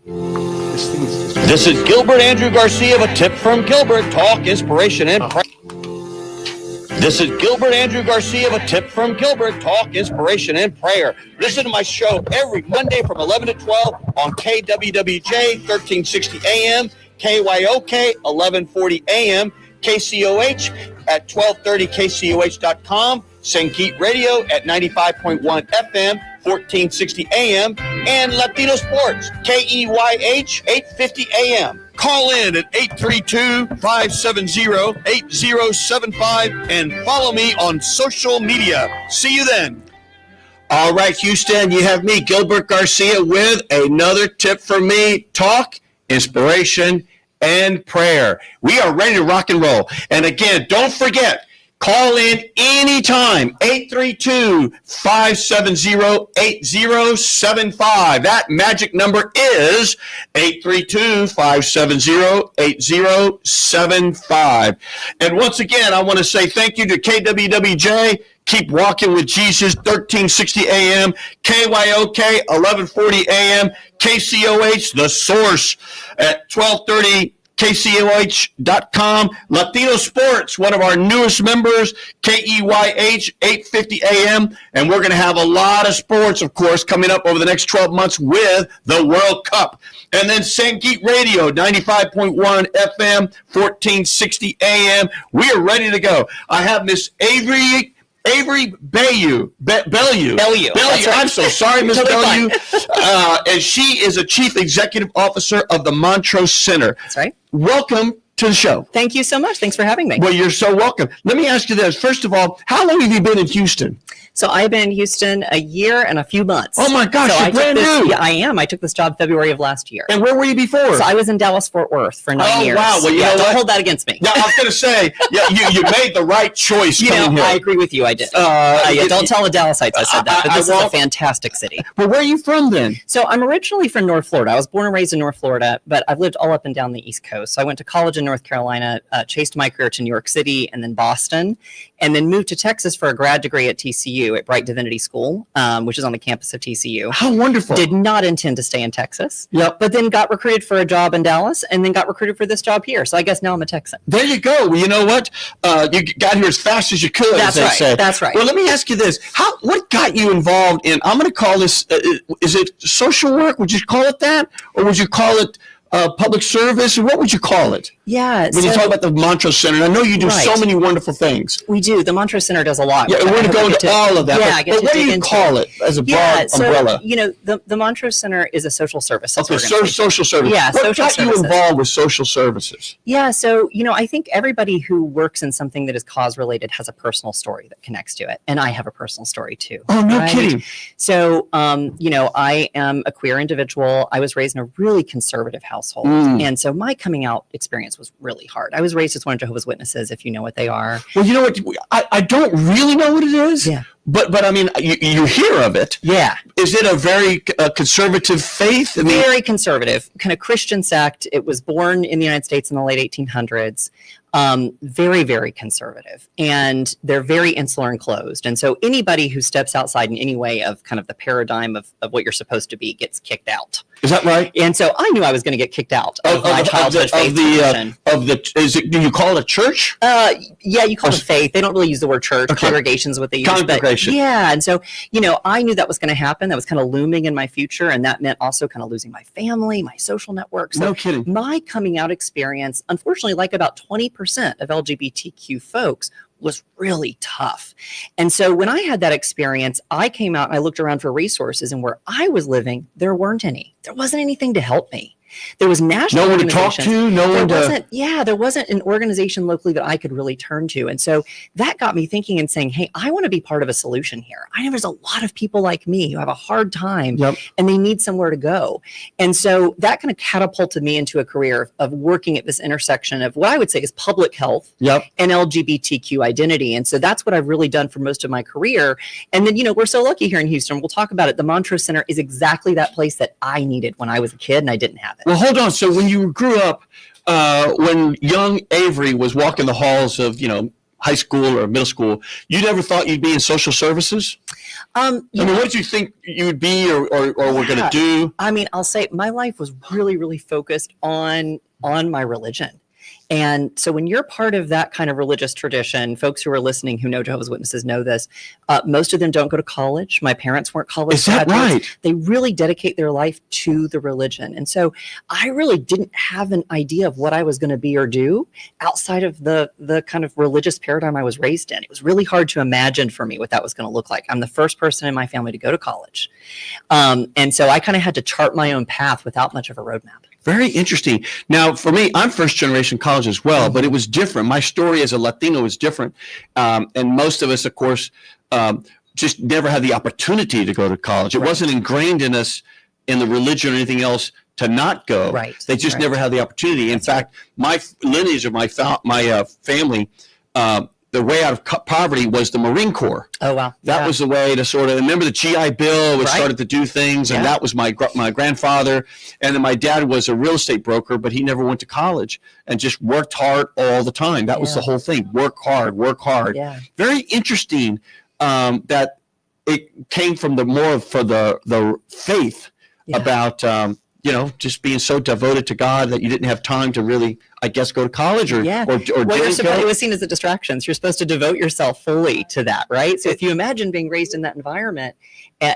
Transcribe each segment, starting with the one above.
This is Gilbert Andrew Garcia with a tip from Gilbert. Talk, inspiration, and prayer. This is Gilbert Andrew Garcia with a tip from Gilbert. Talk, inspiration, and prayer. Listen to my show every Monday from 11 to 12 on KWWJ 1360 AM, KYOK 1140 AM, KCOH at 1230 KCOH.com, Sangeet Radio at 95.1 FM, 1460 AM, and Latino Sports, KEYH 850 AM. Call in at 832-570-8075 and follow me on social media. See you then. All right, Houston, you have me, Gilbert Garcia, with another tip from me. Talk, inspiration, and prayer. We are ready to rock and roll. And again, don't forget, call in anytime, 832-570-8075. That magic number is 832-570-8075. And once again, I want to say thank you to KWWJ. Keep walking with Jesus, 1360 AM, KYOK, 1140 AM, KCOH, The Source at 1230 KCOH.com, Latino Sports, one of our newest members, KEYH 850 AM, and we're going to have a lot of sports, of course, coming up over the next 12 months with the World Cup. And then Sangeet Radio, 95.1 FM, 1460 AM. We are ready to go. I have Miss Avery Belyeu. Belyeu. Right. I'm so sorry, Miss Belyeu. And she is a Chief Executive Officer of the Montrose Center. That's right. Welcome to the show. Thank you so much. Thanks for having me. Well, you're so welcome. Let me ask you this. First of all, how long have you been in Houston? So I've been in Houston a year and a few months. Oh my gosh, you're brand new. Yeah, I am. I took this job February of last year. And where were you before? So I was in Dallas-Fort Worth for 9 years. Oh, wow. Well, you know what? Don't hold that against me. Yeah, I was going to say, yeah, you made the right choice coming here. I agree with you. I did. Don't tell the Dallasites I said that, but this is a fantastic city. But where are you from then? So I'm originally from North Florida. I was born and raised in North Florida, but I've lived all up and down the East Coast. So I went to college in North Carolina, chased my career to New York City and then Boston, and then moved to Texas for a grad degree at TCU at Bright Divinity School, which is on the campus of TCU. How wonderful. Did not intend to stay in Texas. Yep. But then got recruited for a job in Dallas and then got recruited for this job here. So I guess now I'm a Texan. There you go. Well, you know what? You got here as fast as you could, That's as they right. say. That's right. Well, let me ask you this. What got you involved in, I'm going to call this, is it social work? Would you call it that? Or would you call it public service? What would you call it? Yeah. When you talk about the Montrose Center, and I know you do so many wonderful things. We do. The Montrose Center does a lot. Yeah, we're going to go into all of that. Yeah, but what do you call it as a broad umbrella? The Montrose Center is a social services organization. Okay, social services. Yeah, what got you involved with social services? Yeah, so, I think everybody who works in something that is cause-related has a personal story that connects to it. And I have a personal story, too. Oh, no kidding. So, I am a queer individual. I was raised in a really conservative household. And so my coming out experience was really hard. I was raised as one of Jehovah's Witnesses, if you know what they are. Well, you know what? I don't really know what it is. Yeah. But I mean, you hear of it. Yeah. Is it a very conservative faith? Very conservative, kind of Christian sect. It was born in the United States in the late 1800s. Very, very conservative. And they're very insular and closed. And so anybody who steps outside in any way of kind of the paradigm of what you're supposed to be gets kicked out. Is that right? And so I knew I was going to get kicked out of my childhood faith tradition. Do you call it a church? Yeah, you call it faith. They don't really use the word church. Okay. Congregations, what they use. Congregation. Yeah. And so, I knew that was going to happen. That was kind of looming in my future. And that meant also kind of losing my family, my social network. So no kidding. My coming out experience, unfortunately, like about 20% of LGBTQ folks, was really tough. And so when I had that experience, I came out and I looked around for resources, and where I was living, there weren't any. There wasn't anything to help me. There was national no one to talk to, there wasn't an organization locally that I could really turn to. And so that got me thinking and saying, hey, I want to be part of a solution here. I know there's a lot of people like me who have a hard time and they need somewhere to go. And so that kind of catapulted me into a career of working at this intersection of what I would say is public health and LGBTQ identity. And so that's what I've really done for most of my career. And then, we're so lucky here in Houston. We'll talk about it. The Montrose Center is exactly that place that I needed when I was a kid and I didn't have it. Well, hold on. So when you grew up, when young Avery was walking the halls of, high school or middle school, you never thought you'd be in social services? I mean, what did you think you would be or were going to do? I mean, I'll say my life was really, really focused on my religion. And so when you're part of that kind of religious tradition, folks who are listening who know Jehovah's Witnesses know this, most of them don't go to college. My parents weren't college graduates. Is that right? They really dedicate their life to the religion. And so I really didn't have an idea of what I was going to be or do outside of the kind of religious paradigm I was raised in. It was really hard to imagine for me what that was going to look like. I'm the first person in my family to go to college. And so I kind of had to chart my own path without much of a roadmap. Very interesting. Now, for me, I'm first generation college as well, but it was different. My story as a Latino was different. And most of us, of course, just never had the opportunity to go to college. It wasn't ingrained in us in the religion or anything else to not go. Right. They just never had the opportunity. In fact, my lineage of my family, the way out of poverty was the Marine Corps. Oh, wow. That was the way to sort of, remember the GI Bill, which started to do things, and that was my grandfather. And then my dad was a real estate broker, but he never went to college and just worked hard all the time. That was the whole thing. Work hard, work hard. Yeah. Very interesting that it came from the faith about, just being so devoted to God that you didn't have time to really, I guess, go to college or it was seen as a distraction. So you're supposed to devote yourself fully to that, right? So if you imagine being raised in that environment,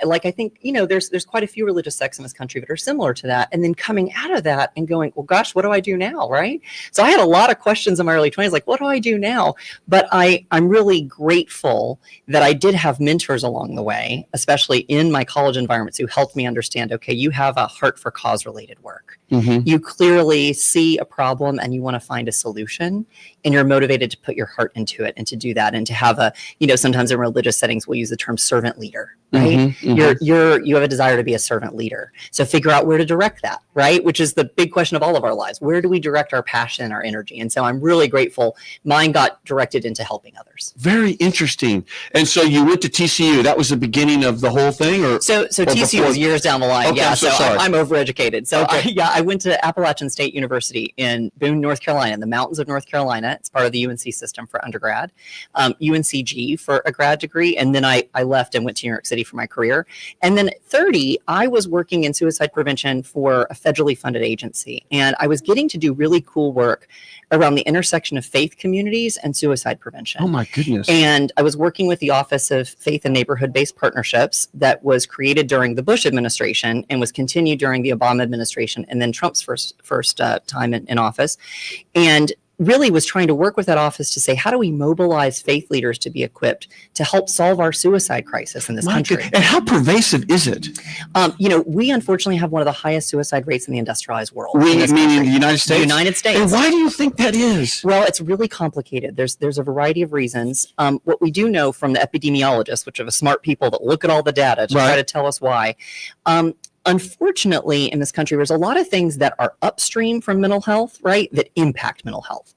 like I think, there's quite a few religious sects in this country that are similar to that. And then coming out of that and going, well, gosh, what do I do now, right? So I had a lot of questions in my early 20s, like, what do I do now? But I'm really grateful that I did have mentors along the way, especially in my college environments, who helped me understand, okay, you have a heart for cause-related work. Mm-hmm. You clearly see a problem and you want to find a solution, and you're motivated to put your heart into it and to do that, and to have sometimes in religious settings we'll use the term servant leader, right? Mm-hmm. You have a desire to be a servant leader. So figure out where to direct that, right? Which is the big question of all of our lives. Where do we direct our passion, our energy? And so I'm really grateful mine got directed into helping others. Very interesting. And so you went to TCU. That was the beginning of the whole thing? So TCU was years down the line. Okay, I'm overeducated. So I went to Appalachian State University in Boone, North Carolina, in the mountains of North Carolina. It's part of the UNC system for undergrad, UNCG for a grad degree. And then I left and went to New York City for my career. And then at 30, I was working in suicide prevention for a federally funded agency. And I was getting to do really cool work around the intersection of faith communities and suicide prevention. Oh my goodness. And I was working with the Office of Faith and Neighborhood-Based Partnerships that was created during the Bush administration and was continued during the Obama administration and then Trump's first time in office. And really was trying to work with that office to say, how do we mobilize faith leaders to be equipped to help solve our suicide crisis in this country? And how pervasive is it? We unfortunately have one of the highest suicide rates in the industrialized world. Meaning the United States? The United States. And why do you think that is? Well, it's really complicated. There's a variety of reasons. What we do know from the epidemiologists, which are the smart people that look at all the data to try to tell us why, unfortunately, in this country, there's a lot of things that are upstream from mental health, right, that impact mental health.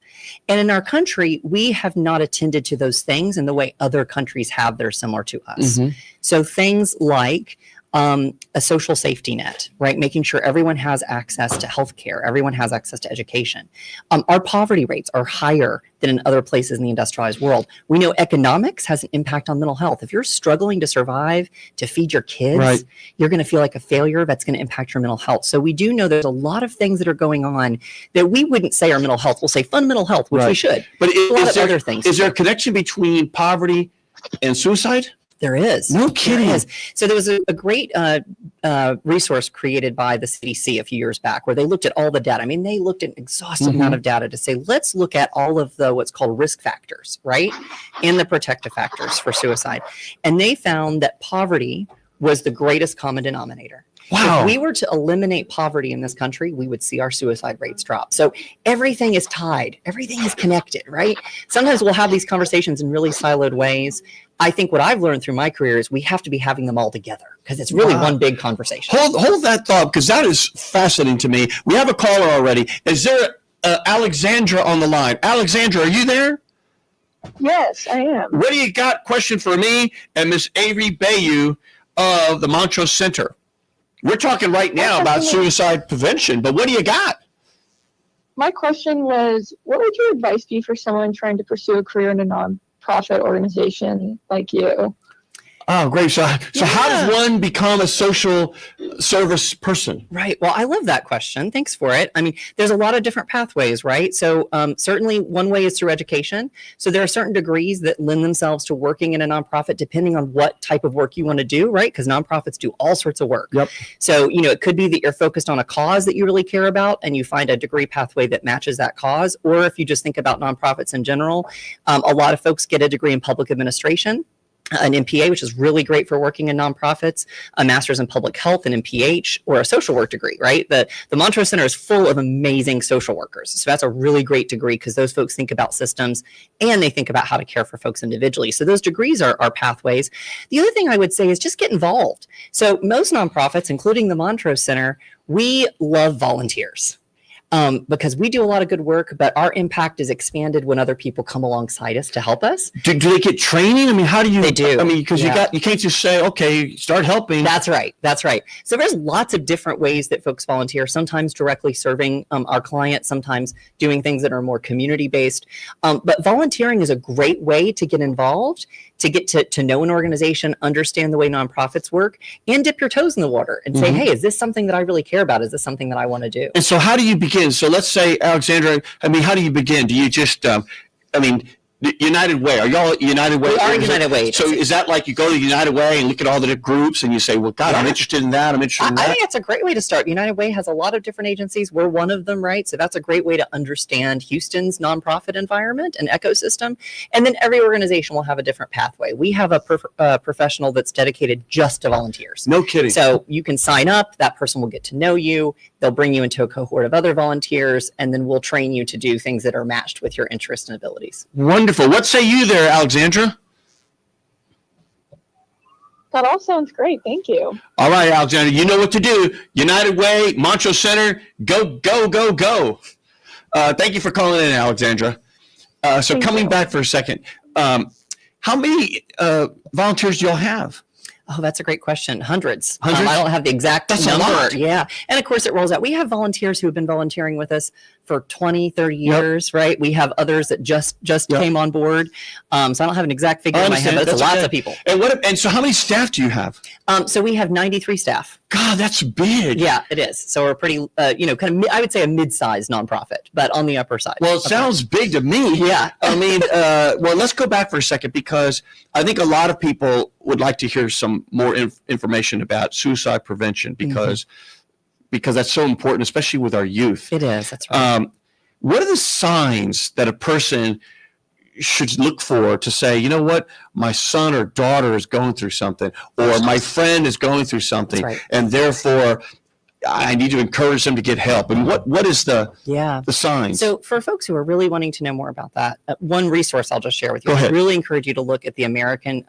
And in our country, we have not attended to those things in the way other countries have that are similar to us. Mm-hmm. So things like a social safety net, right? Making sure everyone has access to healthcare, everyone has access to education. Our poverty rates are higher than in other places in the industrialized world. We know economics has an impact on mental health. If you're struggling to survive, to feed your kids, you're going to feel like a failure. That's going to impact your mental health. So we do know there's a lot of things that are going on that we wouldn't say are mental health. We'll say fundamental health, which we should. But is there a connection between poverty and suicide? There is. No kidding. There is. So there was a great resource created by the CDC a few years back where they looked at all the data. I mean, they looked at an exhaustive amount of data to say, let's look at all of the what's called risk factors, right? And the protective factors for suicide. And they found that poverty was the greatest common denominator. Wow. If we were to eliminate poverty in this country, we would see our suicide rates drop. So everything is tied. Everything is connected, right? Sometimes we'll have these conversations in really siloed ways. I think what I've learned through my career is we have to be having them all together because it's really one big conversation. Hold that thought because that is fascinating to me. We have a caller already. Is there Alexandra on the line? Alexandra, are you there? Yes, I am. What do you got? Question for me and Miss Avery Belyeu of the Montrose Center. We're talking right now about suicide prevention, but what do you got? my question was, what would your advice be for someone trying to pursue a career in a nonprofit organization like you? Oh, great. So how does one become a social service person? Right. Well, I love that question. Thanks for it. I mean, there's a lot of different pathways, right? So certainly one way is through education. So there are certain degrees that lend themselves to working in a nonprofit, depending on what type of work you want to do, right? Because nonprofits do all sorts of work. Yep. So, it could be that you're focused on a cause that you really care about and you find a degree pathway that matches that cause. Or if you just think about nonprofits in general, a lot of folks get a degree in public administration, an MPA, which is really great for working in nonprofits, a master's in public health, an MPH, or a social work degree, right? The Montrose Center is full of amazing social workers. So that's a really great degree because those folks think about systems and they think about how to care for folks individually. So those degrees are pathways. The other thing I would say is just get involved. So most nonprofits, including the Montrose Center, we love volunteers. Because we do a lot of good work, but our impact is expanded when other people come alongside us to help us. Do they get training? I mean, how do you? They do. I mean, because you can't just say, okay, start helping. That's right. So there's lots of different ways that folks volunteer, sometimes directly serving our clients, sometimes doing things that are more community based. But volunteering is a great way to get involved, to get to know an organization, understand the way nonprofits work, and dip your toes in the water and say, hey, is this something that I really care about? Is this something that I want to do? And so how do you begin? So let's say, Alexandra, I mean, how do you begin? Do you just, United Way, are y'all United Way? We are United Way. So is that like you go to United Way and look at all the groups and you say, well, God, I'm interested in that. I'm interested in that. I think that's a great way to start. United Way has a lot of different agencies. We're one of them, right? So that's a great way to understand Houston's nonprofit environment and ecosystem. And then every organization will have a different pathway. We have a professional that's dedicated just to volunteers. No kidding. So you can sign up. That person will get to know you. They'll bring you into a cohort of other volunteers, and then we'll train you to do things that are matched with your interests and abilities. Wonderful. What say you there, Alexandra? That all sounds great. Thank you. All right, Alexandra, you know what to do. United Way, Montrose Center, go, go, go, go. Thank you for calling in, Alexandra. So coming back for a second, how many volunteers do y'all have? Oh, that's a great question. Hundreds. Hundreds? I don't have the exact That's number. a lot. Yeah. And of course it rolls out. We have volunteers who have been volunteering with us for 20, 30 years, right? We have others that just came on board. So I don't have an exact figure in my head, but it's lots of people. And so how many staff do you have? So we have 93 staff. God, that's big. Yeah, it is. So we're pretty, kind of, I would say a mid-sized nonprofit, but on the upper side. Well, it sounds big to me. Yeah. I mean, well, let's go back for a second because I think a lot of people would like to hear some more information about suicide prevention because that's so important, especially with our youth. It is. That's right. What are the signs that a person should look for to say, you know what, my son or daughter is going through something, or my friend is going through something, right. and therefore I need to encourage them to get help? And what is the signs? So for folks who are really wanting to know more about that, one resource I'll just share with you. Go ahead. I really encourage you to look at the American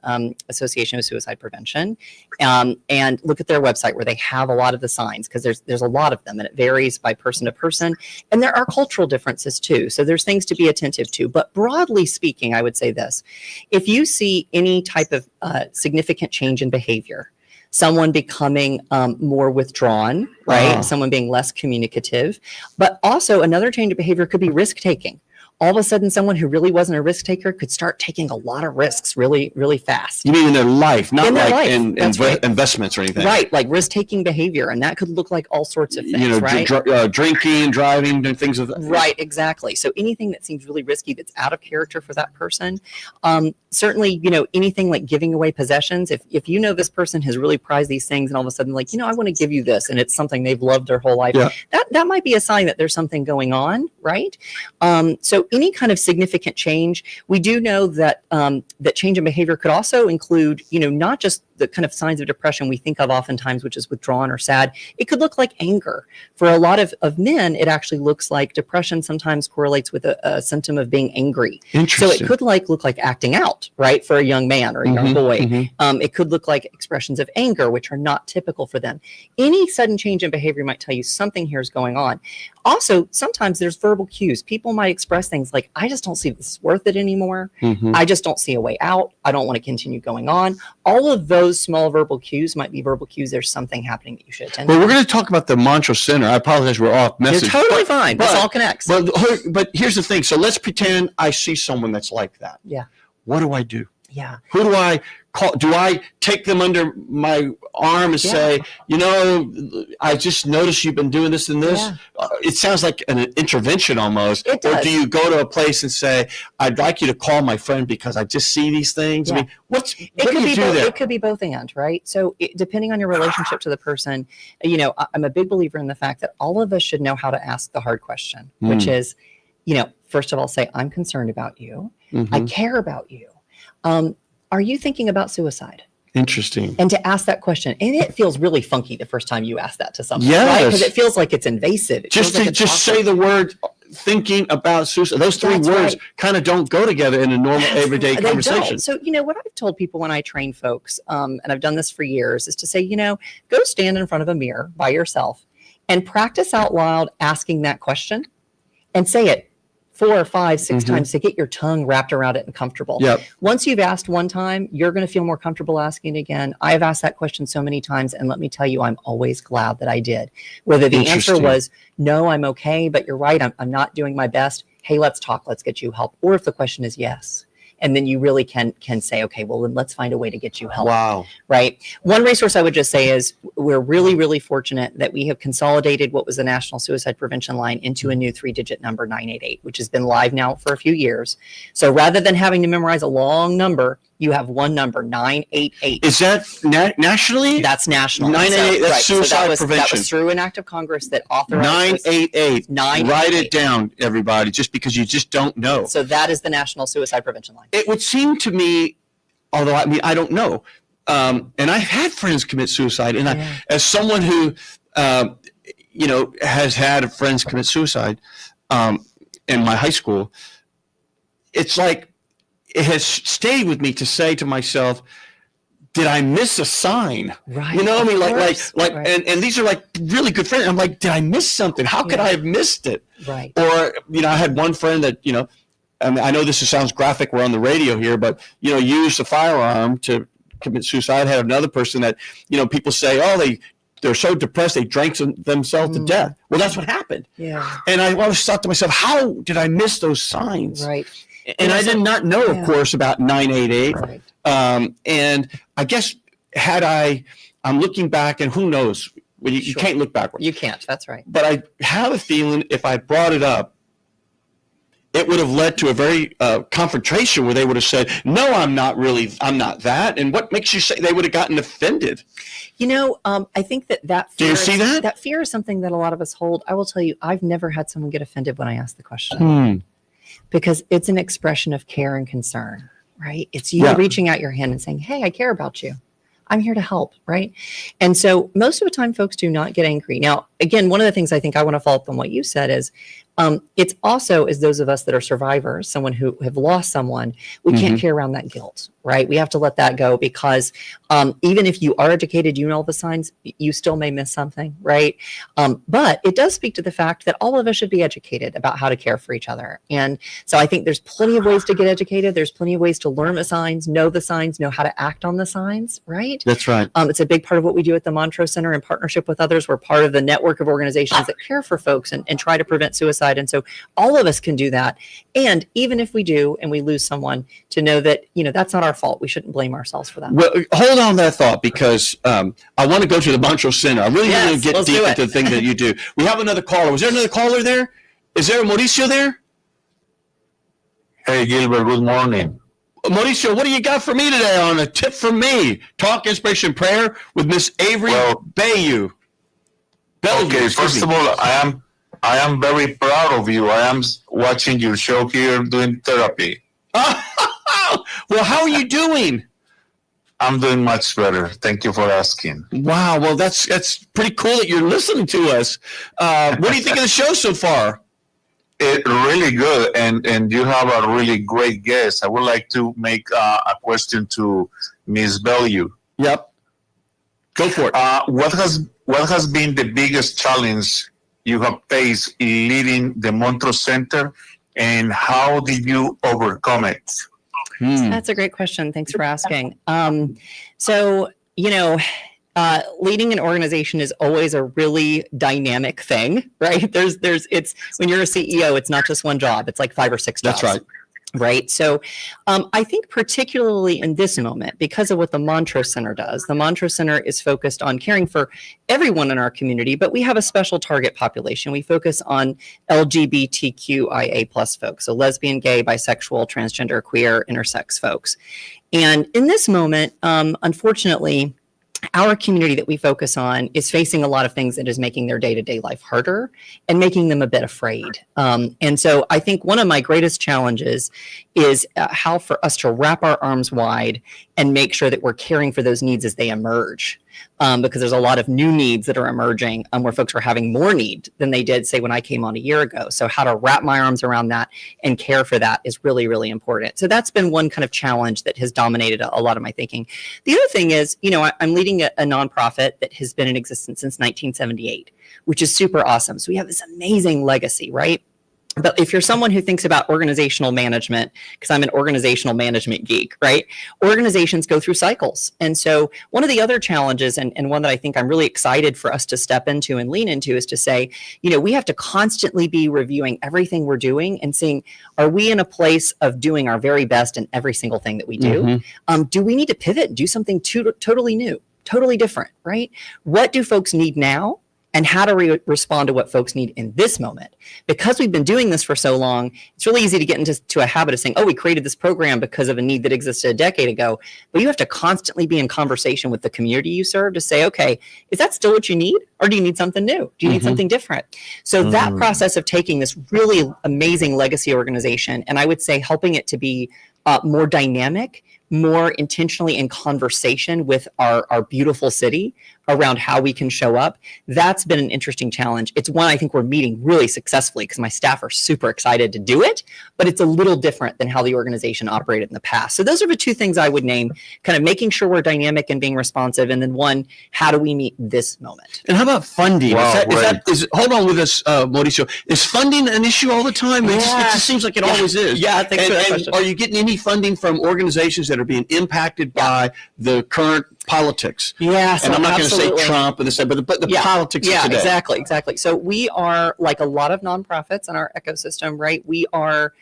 Association of Suicide Prevention and look at their website where they have a lot of the signs, because there's a lot of them and it varies by person to person. And there are cultural differences too. So there's things to be attentive to. But broadly speaking, I would say this: if you see any type of significant change in behavior, someone becoming more withdrawn, right? Someone being less communicative. But also another change of behavior could be risk taking. All of a sudden, someone who really wasn't a risk taker could start taking a lot of risks really, really fast. You mean in their life, not like in right. investments or anything? Right, like risk-taking behavior. And that could look like all sorts of things, right? Drinking, driving, and things of that. Right, exactly. So anything that seems really risky that's out of character for that person. Certainly, anything like giving away possessions. If you know this person has really prized these things and all of a sudden like, I want to give you this, and it's something they've loved their whole life, that might be a sign that there's something going on, right? So any kind of significant change, we do know that that change in behavior could also include, not just the kind of signs of depression we think of oftentimes, which is withdrawn or sad. It could look like anger. For a lot of men, it actually looks like depression sometimes correlates with a symptom of being angry. So it could look like acting out, right, for a young man or a young boy. It could look like expressions of anger, which are not typical for them. Any sudden change in behavior might tell you something here is going on. Also, sometimes there's verbal cues. People might express things like, I just don't see this is worth it anymore. I just don't see a way out. I don't want to continue going on. All of those those small verbal cues might be verbal cues. There's something happening that you should attend Well, to. we're going to talk about the Montrose Center. I apologize, we're off message. You're totally fine. This all connects. But here's the thing. So let's pretend I see someone that's like that. Yeah. What do I do? Yeah. Who do I call? Do I take them under my arm and say, I just noticed you've been doing this and this? Yeah. It sounds like an intervention almost. It does. Or do you go to a place and say, I'd like you to call my friend because I just see these things? Yeah. I mean, what do you do both, there? It could be both and, right? So depending on your relationship to the person, I'm a big believer in the fact that all of us should know how to ask the hard question, which is, first of all, say, I'm concerned about you. Mm-hmm. I care about you. Are you thinking about suicide? Interesting. And to ask that question, and it feels really funky the first time you ask that to someone, Yes. right? Because it feels like it's invasive. Just say the word thinking about suicide. Those three words kind of don't go together in a normal everyday conversation. So, what I've told people when I train folks, and I've done this for years, is to say, go stand in front of a mirror by yourself and practice out loud asking that question and say it 4, 5, 6 times to get your tongue wrapped around it and comfortable. Yep. Once you've asked one time, you're going to feel more comfortable asking it again. I've asked that question so many times, and let me tell you, I'm always glad that I did. Whether the answer was, no, I'm okay, but you're right, I'm not doing my best. Hey, let's talk, let's get you help. Or if the question is yes. And then you really can say, okay, well, then let's find a way to get you help. Wow. Right. One resource I would just say is we're really, really fortunate that we have consolidated what was the National Suicide Prevention Line into a new 3-digit number, 988, which has been live now for a few years. So rather than having to memorize a long number, you have one number, 988. Is that nationally? That's national. 988, that's suicide prevention. That was through an act of Congress that authorized 988. 988. Write it down, everybody, just because you just don't know. So that is the National Suicide Prevention Line. It would seem to me, although I don't know, and I've had friends commit suicide, and as someone who, has had friends commit suicide in my high school, it's like, it has stayed with me to say to myself, did I miss a sign? Right. You know what I mean? Like, Right. and these are like really good friends. I'm like, did I miss something? How could I have missed it? Right. Or, I had one friend that, I know this sounds graphic. We're on the radio here, but, used a firearm to commit suicide. I had another person that, people say, they're so depressed, they drank themselves to death. Well, that's what happened. Yeah. And I always thought to myself, how did I miss those signs? Right. And I did not know, of course, about 988. Right. And I guess I'm looking back, and who knows? Well, you can't look backwards. You can't. That's right. But I have a feeling if I brought it up, it would have led to a very confrontation where they would have said, no, I'm not that. And what makes you say they would have gotten offended? I think that fear. Do you see that? That fear is something that a lot of us hold. I will tell you, I've never had someone get offended when I ask the question. Because it's an expression of care and concern, right? It's you reaching out your hand and saying, hey, I care about you. I'm here to help, right? And so most of the time, folks do not get angry. Now, again, one of the things I think I want to follow up on what you said is it's also, as those of us that are survivors, someone who have lost someone, we can't carry around that guilt, right? We have to let that go because even if you are educated, you know all the signs, you still may miss something, right? But it does speak to the fact that all of us should be educated about how to care for each other. And so I think there's plenty of ways to get educated. There's plenty of ways to learn the signs, know how to act on the signs, right? That's right. It's a big part of what we do at the Montrose Center in partnership with others. We're part of the network of organizations that care for folks and try to prevent suicide. And so all of us can do that. And even if we do and we lose someone, to know that, that's not our fault. We shouldn't blame ourselves for that. Well, hold on to that thought because I want to go to the Montrose Center. I really want to get deep into the thing that you do. We have another caller. Was there another caller there? Is there a Mauricio there? Hey, Gilbert, good morning. Mauricio, what do you got for me today on a tip from me? Talk, inspiration, prayer with Miss Avery Belyeu. Okay, first of all, I am very proud of you. I am watching your show here doing therapy. Well, how are you doing? I'm doing much better. Thank you for asking. Wow, well, that's pretty cool that you're listening to us. What do you think of the show so far? Really good, and you have a really great guest. I would like to make a question to Ms. Belyeu. Yep. Go for it. What has been the biggest challenge you have faced in leading the Montrose Center, and how did you overcome it? That's a great question. Thanks for asking. So You know, leading an organization is always a really dynamic thing, right? It's when you're a CEO, it's not just one job; it's like 5 or 6 jobs. That's right. Right. So I think particularly in this moment, because of what the Montrose Center does, the Montrose Center is focused on caring for everyone in our community, but we have a special target population. We focus on LGBTQIA plus folks, so lesbian, gay, bisexual, transgender, queer, intersex folks. And in this moment, unfortunately, our community that we focus on is facing a lot of things that is making their day-to-day life harder and making them a bit afraid. And so I think one of my greatest challenges is how for us to wrap our arms wide and make sure that we're caring for those needs as they emerge. Because there's a lot of new needs that are emerging where folks are having more need than they did, say, when I came on a year ago. So how to wrap my arms around that and care for that is really, really important. So that's been one kind of challenge that has dominated a lot of my thinking. The other thing is, I'm leading a nonprofit that has been in existence since 1978, which is super awesome. So we have this amazing legacy, right? But if you're someone who thinks about organizational management, because I'm an organizational management geek, right? Organizations go through cycles. And so one of the other challenges, and one that I think I'm really excited for us to step into and lean into, is to say, we have to constantly be reviewing everything we're doing and seeing, are we in a place of doing our very best in every single thing that we do? Mm-hmm. Do we need to pivot and do something totally new, totally different, right? What do folks need now? And how to respond to what folks need in this moment. Because we've been doing this for so long, it's really easy to get into a habit of saying, we created this program because of a need that existed a decade ago. But you have to constantly be in conversation with the community you serve to say, okay, is that still what you need? Or do you need something new? Do you need something different? So that process of taking this really amazing legacy organization, and I would say helping it to be more dynamic, more intentionally in conversation with our beautiful city around how we can show up. That's been an interesting challenge. It's one I think we're meeting really successfully because my staff are super excited to do it, but it's a little different than how the organization operated in the past. So those are the two things I would name, kind of making sure we're dynamic and being responsive. And then one, how do we meet this moment? And how about funding? Wow, hold on with us, Mauricio. Is funding an issue all the time? It just seems like it always is. Yeah, thanks for that question. Are you getting any funding from organizations that are being impacted by the current politics? Yeah, and I'm not going to say Trump and this, but the politics of today. Exactly. So we are, like a lot of nonprofits in our ecosystem, right? We are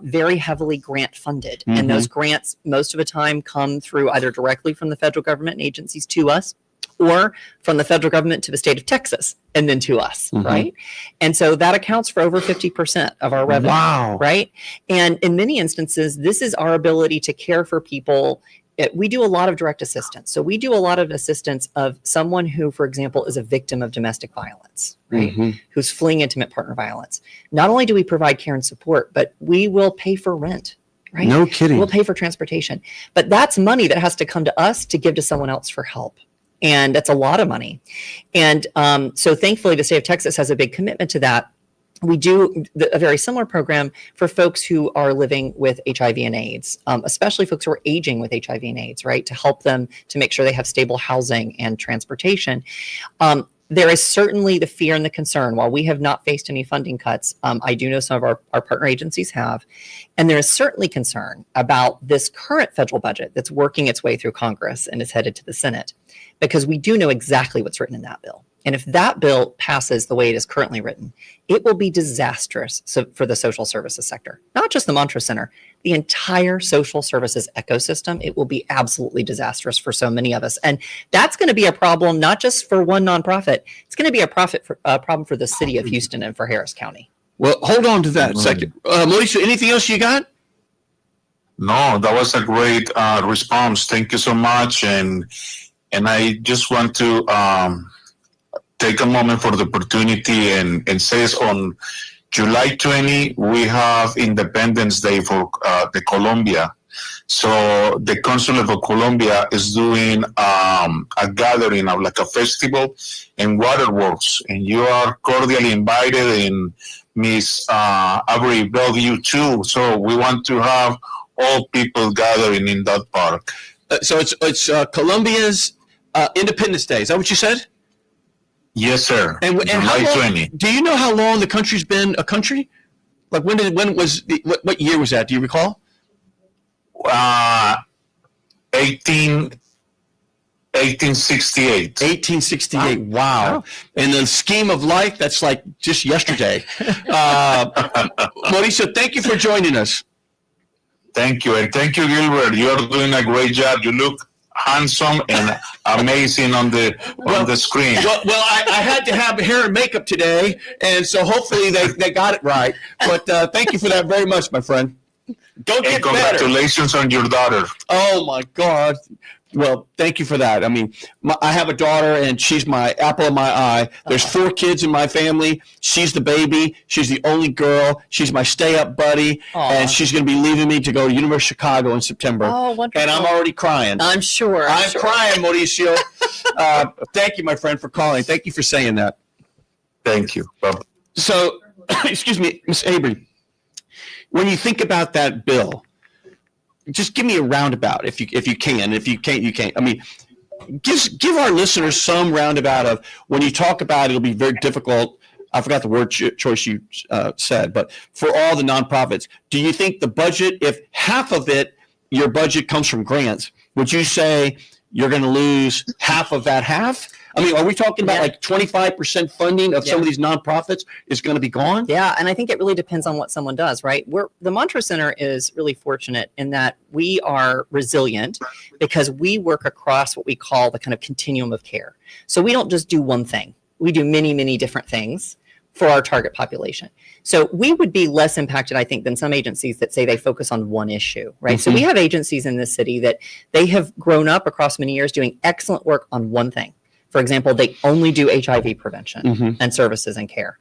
very heavily grant funded. Mm-hmm. And those grants, most of the time, come through either directly from the federal government and agencies to us, or from the federal government to the state of Texas and then to us, right? And so that accounts for over 50% of our revenue, right? And in many instances, this is our ability to care for people. We do a lot of direct assistance. So we do a lot of assistance of someone who, for example, is a victim of domestic violence, right? Who's fleeing intimate partner violence. Not only do we provide care and support, but we will pay for rent, right? No kidding. We'll pay for transportation. But that's money that has to come to us to give to someone else for help. And that's a lot of money. And so thankfully, the state of Texas has a big commitment to that. We do a very similar program for folks who are living with HIV and AIDS, especially folks who are aging with HIV and AIDS, right? To help them to make sure they have stable housing and transportation. There is certainly the fear and the concern. While we have not faced any funding cuts, I do know some of our partner agencies have. And there is certainly concern about this current federal budget that's working its way through Congress and is headed to the Senate, because we do know exactly what's written in that bill. And if that bill passes the way it is currently written, it will be disastrous for the social services sector, not just the Montrose Center, the entire social services ecosystem. It will be absolutely disastrous for so many of us. And that's going to be a problem, not just for one nonprofit. It's going to be a problem for the city of Houston and for Harris County. Well, hold on to that second. Mauricio, anything else you got? No, that was a great response. Thank you so much. And I just want to take a moment for the opportunity and says on July 20, we have Independence Day for the Colombia. So the Consulate of Colombia is doing a gathering, like a festival in Waterworks, and you are cordially invited, and Miss Avery Belyeu too. So we want to have all people gathering in that park. So it's Colombia's Independence Day. Is that what you said? Yes, sir. And July 20. Do you know how long the country's been a country? Like what year was that? Do you recall? 1880. 1868. 1868. Wow. In the scheme of life, that's like just yesterday. Mauricio, thank you for joining us. Thank you. And thank you, Gilbert. You are doing a great job. You look handsome and amazing on the screen. Well, I had to have hair and makeup today, and so hopefully they got it right. But thank you for that very much, my friend. Don't get and congratulations better. On your daughter. Oh, my God. Well, thank you for that. I mean, I have a daughter, and she's my apple of my eye. There's 4 kids in my family. She's the baby. She's the only girl. She's my stay-up buddy, and she's going to be leaving me to go to University of Chicago in September. Oh, wonderful. And I'm already crying. I'm sure. I'm crying, Mauricio. Thank you, my friend, for calling. Thank you for saying that. Thank you. Bye. So, excuse me, Ms. Avery, when you think about that bill, just give me a roundabout if you can. If you can't, you can't. I mean, give our listeners some roundabout of when you talk about it, it'll be very difficult. I forgot the word choice you said, but for all the nonprofits, do you think the budget, if half of it, your budget comes from grants, would you say you're going to lose half of that half? I mean, are we talking about like 25% funding of some of these nonprofits is going to be gone? Yeah, and I think it really depends on what someone does, right? The Montrose Center is really fortunate in that we are resilient because we work across what we call the kind of continuum of care. So we don't just do one thing. We do many, many different things for our target population. So we would be less impacted, I think, than some agencies that say they focus on one issue, right? Mm-hmm. So we have agencies in this city that they have grown up across many years doing excellent work on one thing. For example, they only do HIV prevention and services and care.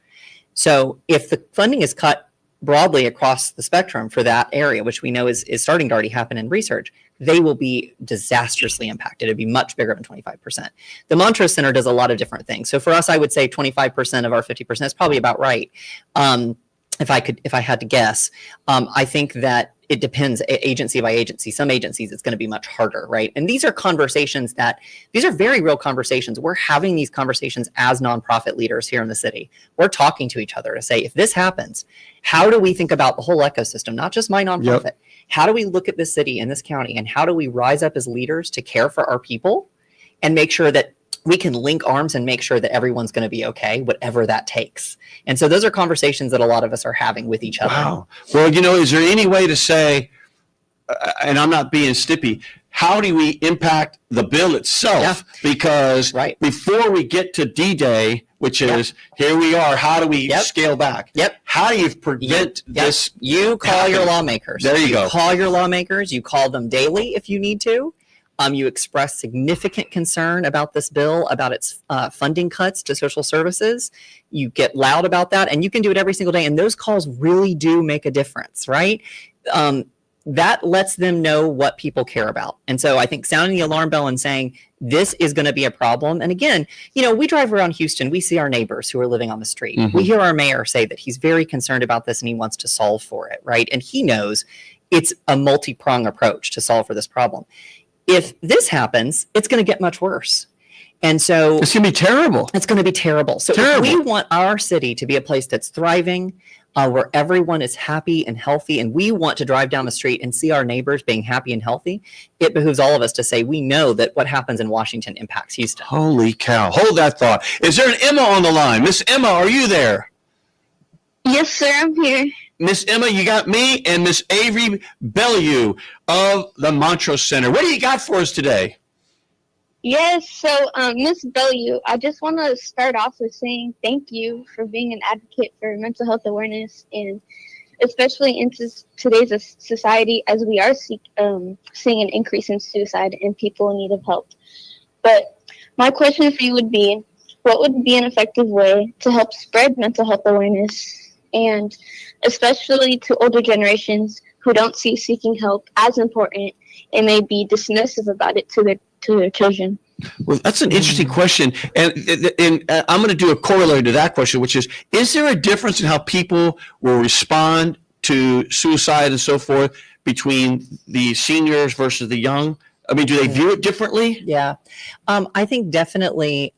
So if the funding is cut broadly across the spectrum for that area, which we know is starting to already happen in research, they will be disastrously impacted. It'd be much bigger than 25%. The Montrose Center does a lot of different things. So for us, I would say 25% of our 50% is probably about right. If I had to guess, I think that it depends agency by agency. Some agencies, it's going to be much harder, right? And these are conversations these are very real conversations. We're having these conversations as nonprofit leaders here in the city. We're talking to each other to say, if this happens, how do we think about the whole ecosystem, not just my nonprofit? Yep. How do we look at this city and this county, and how do we rise up as leaders to care for our people and make sure that we can link arms and make sure that everyone's going to be okay, whatever that takes. And so those are conversations that a lot of us are having with each other. Wow. Well, is there any way to say, and I'm not being stippy, how do we impact the bill itself? Yeah. Because before we get to D-Day, which is here we are, how do we scale back? How do you prevent this? You call your lawmakers. There you go. You call your lawmakers. You call them daily if you need to. You express significant concern about this bill, about its funding cuts to social services. You get loud about that, and you can do it every single day. And those calls really do make a difference, right? That lets them know what people care about. And so I think sounding the alarm bell and saying, this is going to be a problem. And again, we drive around Houston. We see our neighbors who are living on the street. We hear our mayor say that he's very concerned about this and he wants to solve for it, right? And he knows it's a multi-pronged approach to solve for this problem. If this happens, it's going to get much worse. And so it's going to be terrible. It's going to be terrible. So if we want our city to be a place that's thriving, where everyone is happy and healthy, and we want to drive down the street and see our neighbors being happy and healthy, it behooves all of us to say, we know that what happens in Washington impacts Houston. Holy cow. Hold that thought. Is there an Emma on the line? Miss Emma, are you there? Yes, sir. I'm here. Miss Emma, you got me and Miss Avery Belyeu of the Montrose Center. What do you got for us today? Yes, so Miss Belyeu, I just want to start off with saying thank you for being an advocate for mental health awareness, and especially in today's society, as we are seeing an increase in suicide and people in need of help. But my question for you would be, what would be an effective way to help spread mental health awareness, and especially to older generations who don't see seeking help as important and may be dismissive about it to their children? Well, that's an interesting question. And I'm going to do a corollary to that question, which is there a difference in how people will respond to suicide and so forth between the seniors versus the young? I mean, do they view it differently? Yeah. I think definitely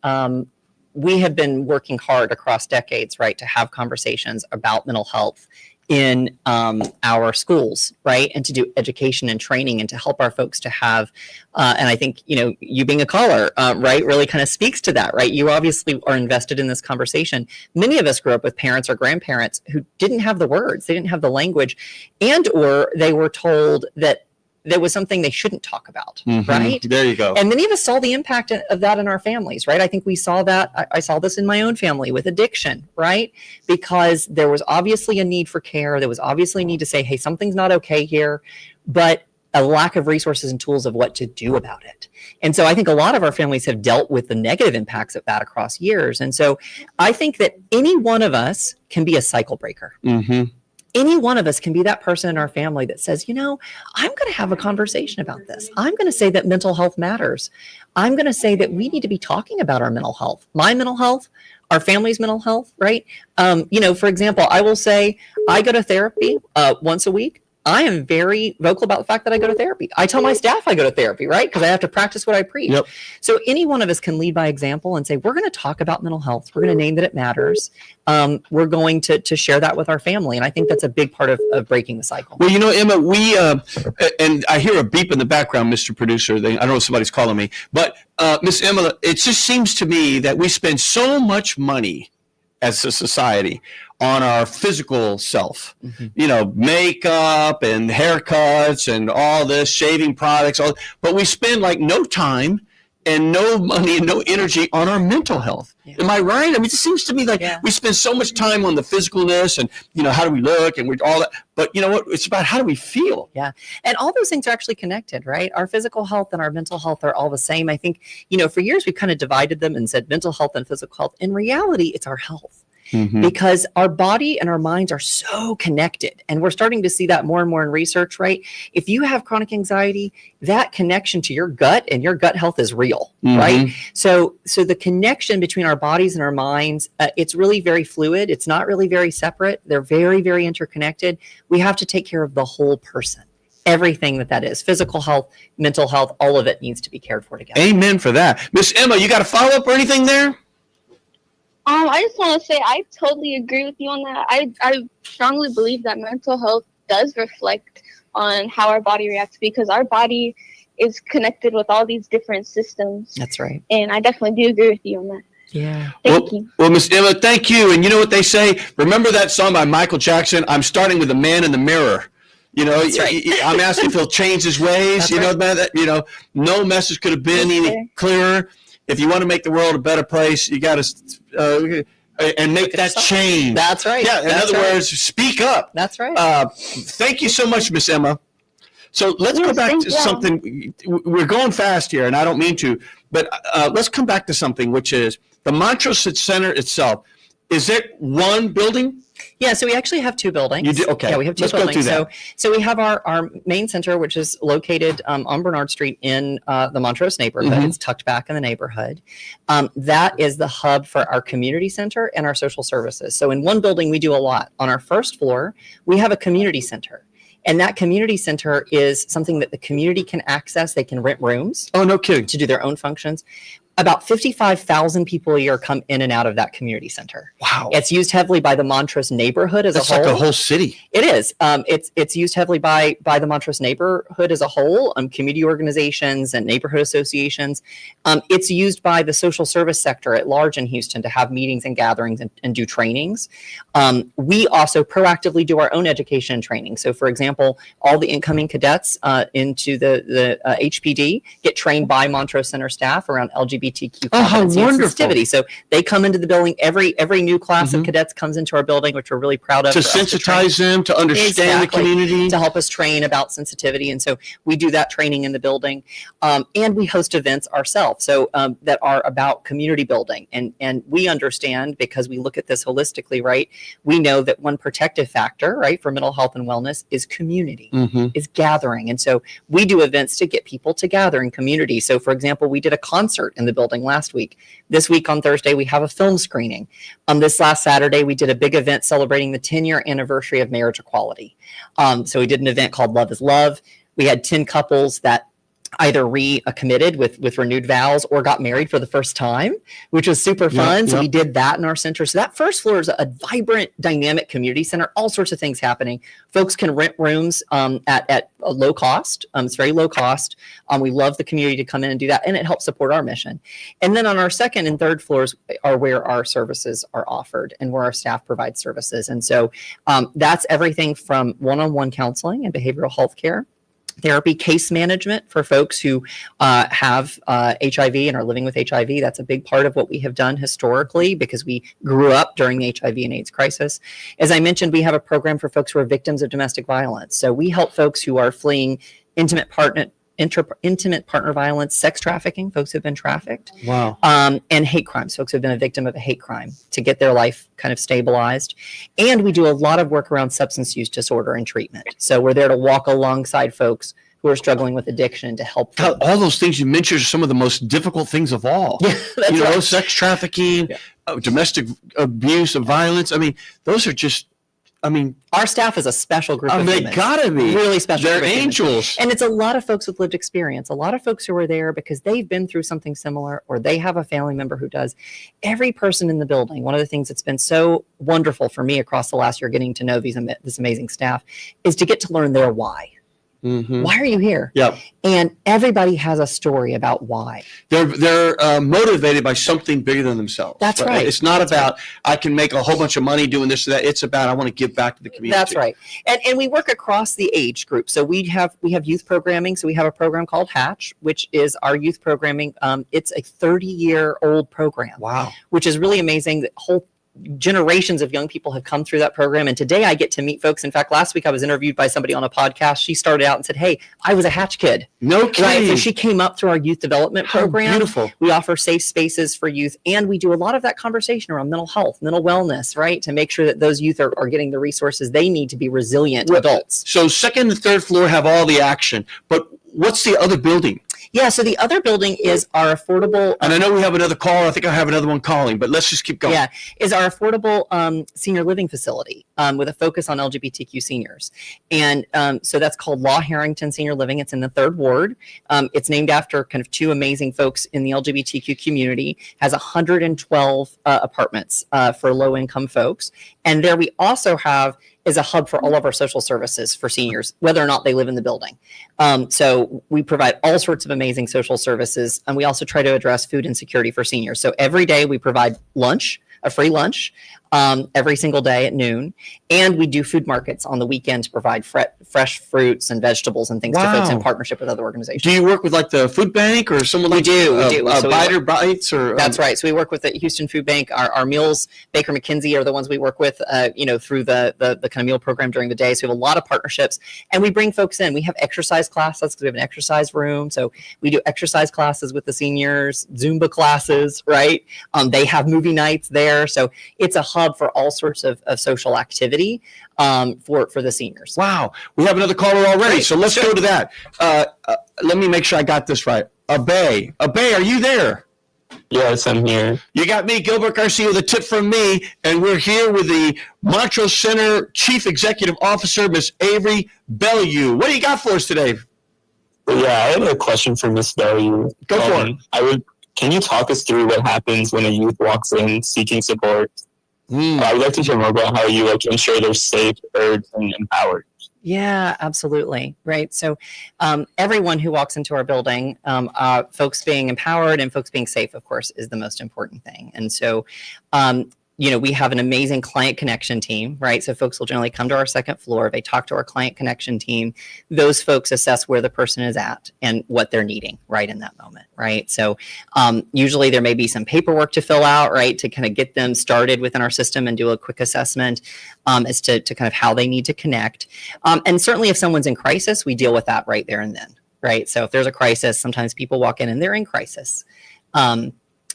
we have been working hard across decades, right, to have conversations about mental health in our schools, right? And to do education and training and to help our folks to have, and I think, you being a caller, right, really kind of speaks to that, right? You obviously are invested in this conversation. Many of us grew up with parents or grandparents who didn't have the words, they didn't have the language, and or they were told that there was something they shouldn't talk about, right? There you go. And many of us saw the impact of that in our families, right? I think we saw that. I saw this in my own family with addiction, right? Because there was obviously a need for care. There was obviously a need to say, hey, something's not okay here, but a lack of resources and tools of what to do about it. And so I think a lot of our families have dealt with the negative impacts of that across years. And so I think that any one of us can be a cycle breaker. Any one of us can be that person in our family that says, I'm going to have a conversation about this. I'm going to say that mental health matters. I'm going to say that we need to be talking about our mental health, my mental health, our family's mental health, right? For example, I will say I go to therapy once a week. I am very vocal about the fact that I go to therapy. I tell my staff I go to therapy, right? Because I have to practice what I preach. Yep. So any one of us can lead by example and say, we're going to talk about mental health. We're going to name that it matters. We're going to share that with our family. And I think that's a big part of breaking the cycle. Well, Emma, we, and I hear a beep in the background, Mr. Producer. I don't know if somebody's calling me. But Miss Emma, it just seems to me that we spend so much money as a society on our physical self, makeup and haircuts and all this, shaving products, but we spend like no time and no money and no energy on our mental health. Yeah. Am I right? I mean, it seems to me like we spend so much time on the physicalness and, how do we look and all that. But you know what? It's about how do we feel? Yeah. And all those things are actually connected, right? Our physical health and our mental health are all the same. I think, for years we've kind of divided them and said mental health and physical health. In reality, it's our health. Because our body and our minds are so connected. And we're starting to see that more and more in research, right? If you have chronic anxiety, that connection to your gut and your gut health is real, right? So the connection between our bodies and our minds, it's really very fluid. It's not really very separate. They're very, very interconnected. We have to take care of the whole person. Everything that is, physical health, mental health, all of it needs to be cared for together. Amen for that. Miss Emma, you got a follow-up or anything there? I just want to say I totally agree with you on that. I strongly believe that mental health does reflect on how our body reacts because our body is connected with all these different systems. That's right. And I definitely do agree with you on that. Yeah. Thank you. Well, Miss Emma, thank you. And you know what they say? Remember that song by Michael Jackson, I'm starting with the man in the mirror. That's right. I'm asking if he'll change his ways. That's no message could have been any clearer. If you want to make the world a better place, you got to and make that change. That's right. Yeah. In other words, speak up. That's right. Thank you so much, Miss Emma. So let's go back to something. We're going fast here, and I don't mean to, but let's come back to something, which is the Montrose Center itself. Is it one building? Yeah, so we actually have two buildings. You do? Okay. Yeah, we have two buildings. Go through that. So we have our main center, which is located on Bernard Street in the Montrose neighborhood. It's tucked back in the neighborhood. That is the hub for our community center and our social services. So in one building, we do a lot. On our first floor, we have a community center. And that community center is something that the community can access. They can rent rooms. Oh, no kidding. To do their own functions. About 55,000 people a year come in and out of that community center. Wow. It's used heavily by the Montrose neighborhood as a whole. That's like a whole city. It is. It's used heavily by the Montrose neighborhood as a whole, community organizations and neighborhood associations. It's used by the social service sector at large in Houston to have meetings and gatherings and do trainings. We also proactively do our own education and training. So, for example, all the incoming cadets into the HPD get trained by Montrose Center staff around LGBTQ competency and sensitivity. So they come into the building. Every new class of cadets comes into our building, which we're really proud of. To sensitize them, to understand the community. To help us train about sensitivity. And so we do that training in the building. And we host events ourselves that are about community building. And we understand, because we look at this holistically, right? We know that one protective factor, right, for mental health and wellness is community, is gathering. And so we do events to get people to gather in community. So, for example, we did a concert in the building last week. This week on Thursday, we have a film screening. This last Saturday, we did a big event celebrating the 10-year anniversary of marriage equality. So we did an event called Love is Love. We had 10 couples that either recommitted with renewed vows or got married for the first time, which was super fun. So we did that in our center. So that first floor is a vibrant, dynamic community center, all sorts of things happening. Folks can rent rooms at a low cost. It's very low cost. We love the community to come in and do that, and it helps support our mission. And then on our second and third floors are where our services are offered and where our staff provides services. And so that's everything from one-on-one counseling and behavioral health care, therapy, case management for folks who have HIV and are living with HIV. That's a big part of what we have done historically because we grew up during the HIV and AIDS crisis. As I mentioned, we have a program for folks who are victims of domestic violence. So we help folks who are fleeing intimate partner violence, sex trafficking, folks who've been trafficked, and hate crimes, folks who've been a victim of a hate crime, to get their life kind of stabilized. And we do a lot of work around substance use disorder and treatment. So we're there to walk alongside folks who are struggling with addiction to help them. All those things you mentioned are some of the most difficult things of all. Yeah, that's right. Sex trafficking, domestic abuse and violence. I mean, those are just, our staff is a special group of they humans. gotta be. Really special. They're group of humans. angels. And it's a lot of folks with lived experience, a lot of folks who are there because they've been through something similar or they have a family member who does. Every person in the building, one of the things that's been so wonderful for me across the last year getting to know this amazing staff is to get to learn their why. Mm-hmm. Why are you here? Yep. And everybody has a story about why. They're motivated by something bigger than themselves. That's right. It's not about I can make a whole bunch of money doing this or that. It's about I want to give back to the community. That's right. And we work across the age group. So we have youth programming. So we have a program called Hatch, which is our youth programming. It's a 30-year-old program. Wow. Which is really amazing. The whole generations of young people have come through that program. And today I get to meet folks. In fact, last week I was interviewed by somebody on a podcast. She started out and said, "Hey, I was a Hatch kid." No kidding. Right. So she came up through our youth development program. Beautiful. We offer safe spaces for youth, and we do a lot of that conversation around mental health, mental wellness, right? To make sure that those youth are getting the resources they need to be resilient adults. So second and third floor have all the action, but what's the other building? Yeah, so the other building is our affordable. And I know we have another caller. I think I have another one calling, but let's just keep going. Yeah, is our affordable senior living facility with a focus on LGBTQ seniors. And so that's called Law Harrington Senior Living. It's in the 3rd Ward. It's named after kind of 2 amazing folks in the LGBTQ community. Has 112 apartments for low-income folks. And there we also have is a hub for all of our social services for seniors, whether or not they live in the building. So we provide all sorts of amazing social services, and we also try to address food insecurity for seniors. So every day we provide lunch, a free lunch, every single day at noon, and we do food markets on the weekend to provide fresh fruits and vegetables and things to folks in partnership with other organizations. Do you work with like the food bank or someone like we do. So Biter Bites or? That's right. So we work with the Houston Food Bank. Our meals, Baker McKenzie are the ones we work with, through the kind of meal program during the day. So we have a lot of partnerships, and we bring folks in. We have exercise classes because we have an exercise room. So we do exercise classes with the seniors, Zumba classes, right? They have movie nights there. So it's a hub for all sorts of social activity for the seniors. Wow. We have another caller already. Great. So let's go to that. Let me make sure I got this right. Abe, are you there? Yes, I'm here. You got me, Gilbert Garcia, with a tip from me, and we're here with the Montrose Center Chief Executive Officer, Miss Avery Belyeu. What do you got for us today? Yeah, I have a question for Miss Belyeu. Go for it. Can you talk us through what happens when a youth walks in seeking support? I would like to hear more about how you ensure they're safe, heard, and empowered. Yeah, absolutely. Right. So everyone who walks into our building, folks being empowered and folks being safe, of course, is the most important thing. And so, we have an amazing client connection team, right? So folks will generally come to our 2nd floor. They talk to our client connection team. Those folks assess where the person is at and what they're needing right in that moment, right? So usually there may be some paperwork to fill out, right? To kind of get them started within our system and do a quick assessment as to kind of how they need to connect. And certainly if someone's in crisis, we deal with that right there and then, right? So if there's a crisis, sometimes people walk in and they're in crisis.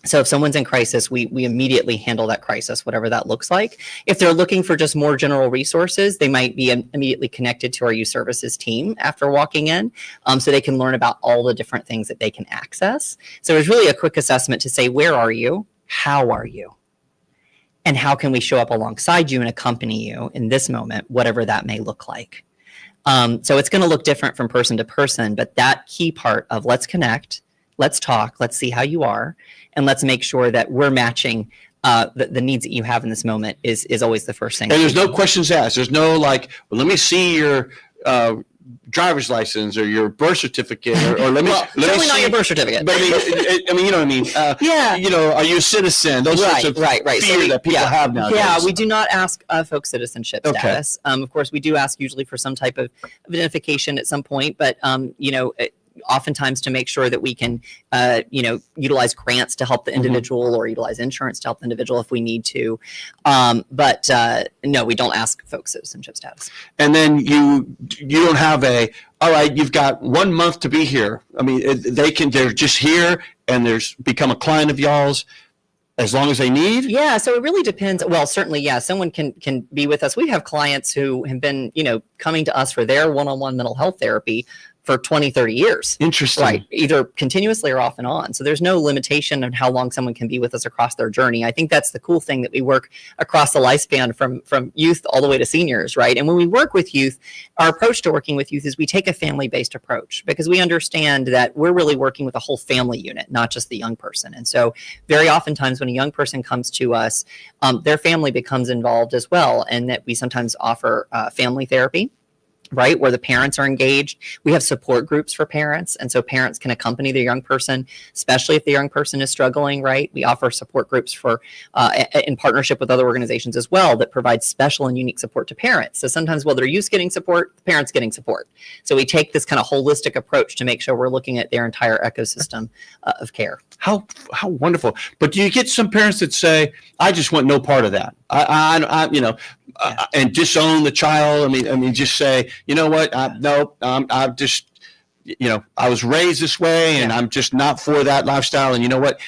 So if someone's in crisis, we immediately handle that crisis, whatever that looks like. If they're looking for just more general resources, they might be immediately connected to our youth services team after walking in, so they can learn about all the different things that they can access. So it's really a quick assessment to say, where are you? How are you? And how can we show up alongside you and accompany you in this moment, whatever that may look like? So it's going to look different from person to person, but that key part of let's connect, let's talk, let's see how you are, and let's make sure that we're matching the needs that you have in this moment is always the first thing. And there's no questions asked. There's no like, well, let me see your driver's license or your birth certificate, or let me certainly see not your birth certificate. But I mean, you know what I mean? Yeah. You know, are you a citizen? Those sorts of fear that people have nowadays. Yeah, we do not ask folks citizenship Okay. status. Of course, we do ask usually for some type of identification at some point, but you know, oftentimes to make sure that we can, you know, utilize grants to help the individual or utilize insurance to help the individual if we need to. But no, we don't ask folks citizenship status. And then you don't have all right, you've got 1 month to be here. I mean, they're just here and become a client of y'all's as long as they need. Yeah, so it really depends. Well, certainly, yeah, someone can be with us. We have clients who have been, you know, coming to us for their one-on-one mental health therapy for 20, 30 years. Interesting. Right. Either continuously or off and on. So there's no limitation on how long someone can be with us across their journey. I think that's the cool thing, that we work across the lifespan from youth all the way to seniors, right? And when we work with youth, our approach to working with youth is we take a family-based approach, because we understand that we're really working with a whole family unit, not just the young person. And so very oftentimes when a young person comes to us, their family becomes involved as well, and that we sometimes offer family therapy, right, where the parents are engaged. We have support groups for parents, and so parents can accompany the young person, especially if the young person is struggling, right? We offer support groups for in partnership with other organizations as well that provide special and unique support to parents. So sometimes while they're youth getting support, the parents getting support. So we take this kind of holistic approach to make sure we're looking at their entire ecosystem of care. How wonderful. But do you get some parents that say, I just want no part of that? I you know, and disown the child. I mean, just say, you know what? I'm just, you know, I was raised this way, and I'm just not for that lifestyle. And you know what?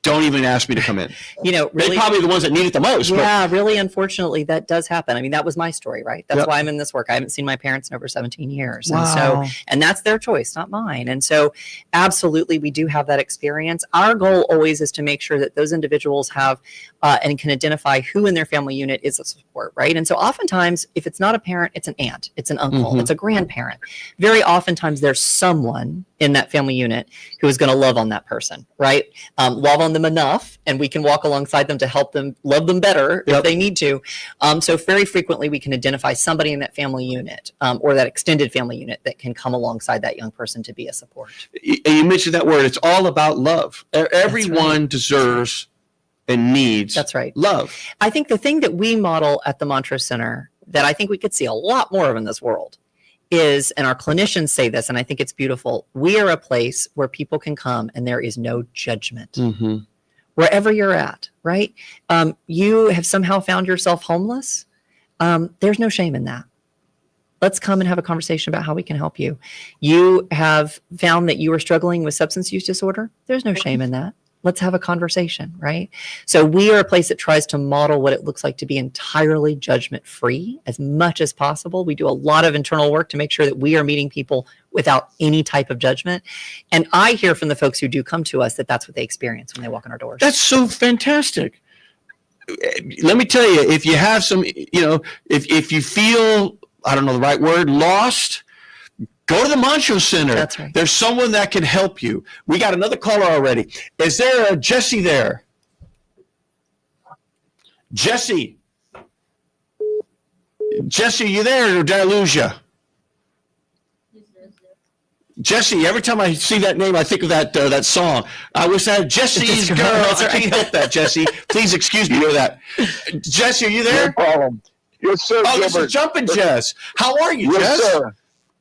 Don't even ask me to come in. You know, really, they're probably the ones that need it the most. Yeah, really, unfortunately, that does happen. I mean, that was my story, right? That's why I'm in this work. I haven't seen my parents in over 17 years. Wow. And so, and that's their choice, not mine. And so, absolutely, we do have that experience. Our goal always is to make sure that those individuals have and can identify who in their family unit is a support, right? And so, oftentimes, if it's not a parent, it's an aunt, it's an uncle, it's a grandparent. Very oftentimes, there's someone in that family unit who is going to love on that person, right? Love on them enough, and we can walk alongside them to help them love them better if they need to. So very frequently we can identify somebody in that family unit or that extended family unit that can come alongside that young person to be a support. You mentioned that word. It's all about love. Everyone deserves and needs love. I think the thing that we model at the Mantra Center that I think we could see a lot more of in this world is, and our clinicians say this, and I think it's beautiful, we are a place where people can come and there is no judgment. Wherever you're at, right? You have somehow found yourself homeless. There's no shame in that. Let's come and have a conversation about how we can help you. You have found that you are struggling with substance use disorder. There's no shame in that. Let's have a conversation, right? So we are a place that tries to model what it looks like to be entirely judgment-free as much as possible. We do a lot of internal work to make sure that we are meeting people without any type of judgment. And I hear from the folks who do come to us that that's what they experience when they walk in our doors. That's so fantastic. Let me tell you, if you have some, you know, if you feel, I don't know the right word, lost, go to the Mantra Center. That's right. There's someone that can help you. We got another caller already. Is there a Jesse there? Jesse. Jesse, you there, or did I lose you? Jesse, every time I see that name, I think of that song. I wish I had Jesse's girl. I can't help that, Jesse. Please excuse me for that. Jesse, are you there? No problem. Yes, sir. Oh, this is Jumpin' Jess. How are you, Yes, Jess? sir.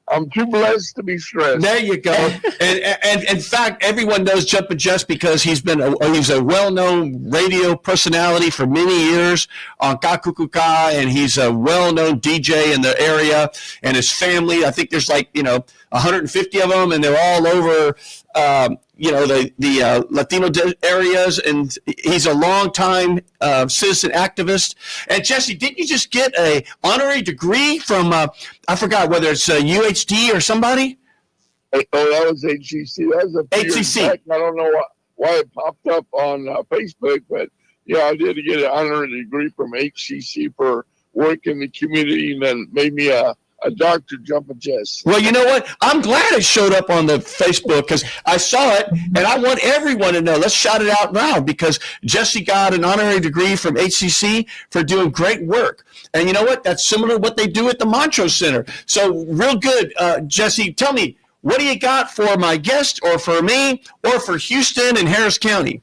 I'm too blessed to be stressed. There you go. And in fact, everyone knows Jumpin' Jess because he's a well-known radio personality for many years on Kakukuka, and he's a well-known DJ in the area. And his family, I think there's 150 of them, and they're all over the Latino areas, and he's a longtime citizen activist. And Jesse, didn't you just get a honorary degree from I forgot whether it's UHD or somebody? Oh, that was HCC. That was a few years back. I don't know why it popped up on Facebook, but yeah, I did get an honorary degree from HCC for work in the community, and then made me a a doctor jumping Jess. Well, you know what? I'm glad it showed up on the Facebook because I saw it, and I want everyone to know. Let's shout it out now because Jesse got an honorary degree from HCC for doing great work. And you know what? That's similar to what they do at the Montrose Center. So real good. Jesse, tell me, what do you got for my guest or for me or for Houston and Harris County?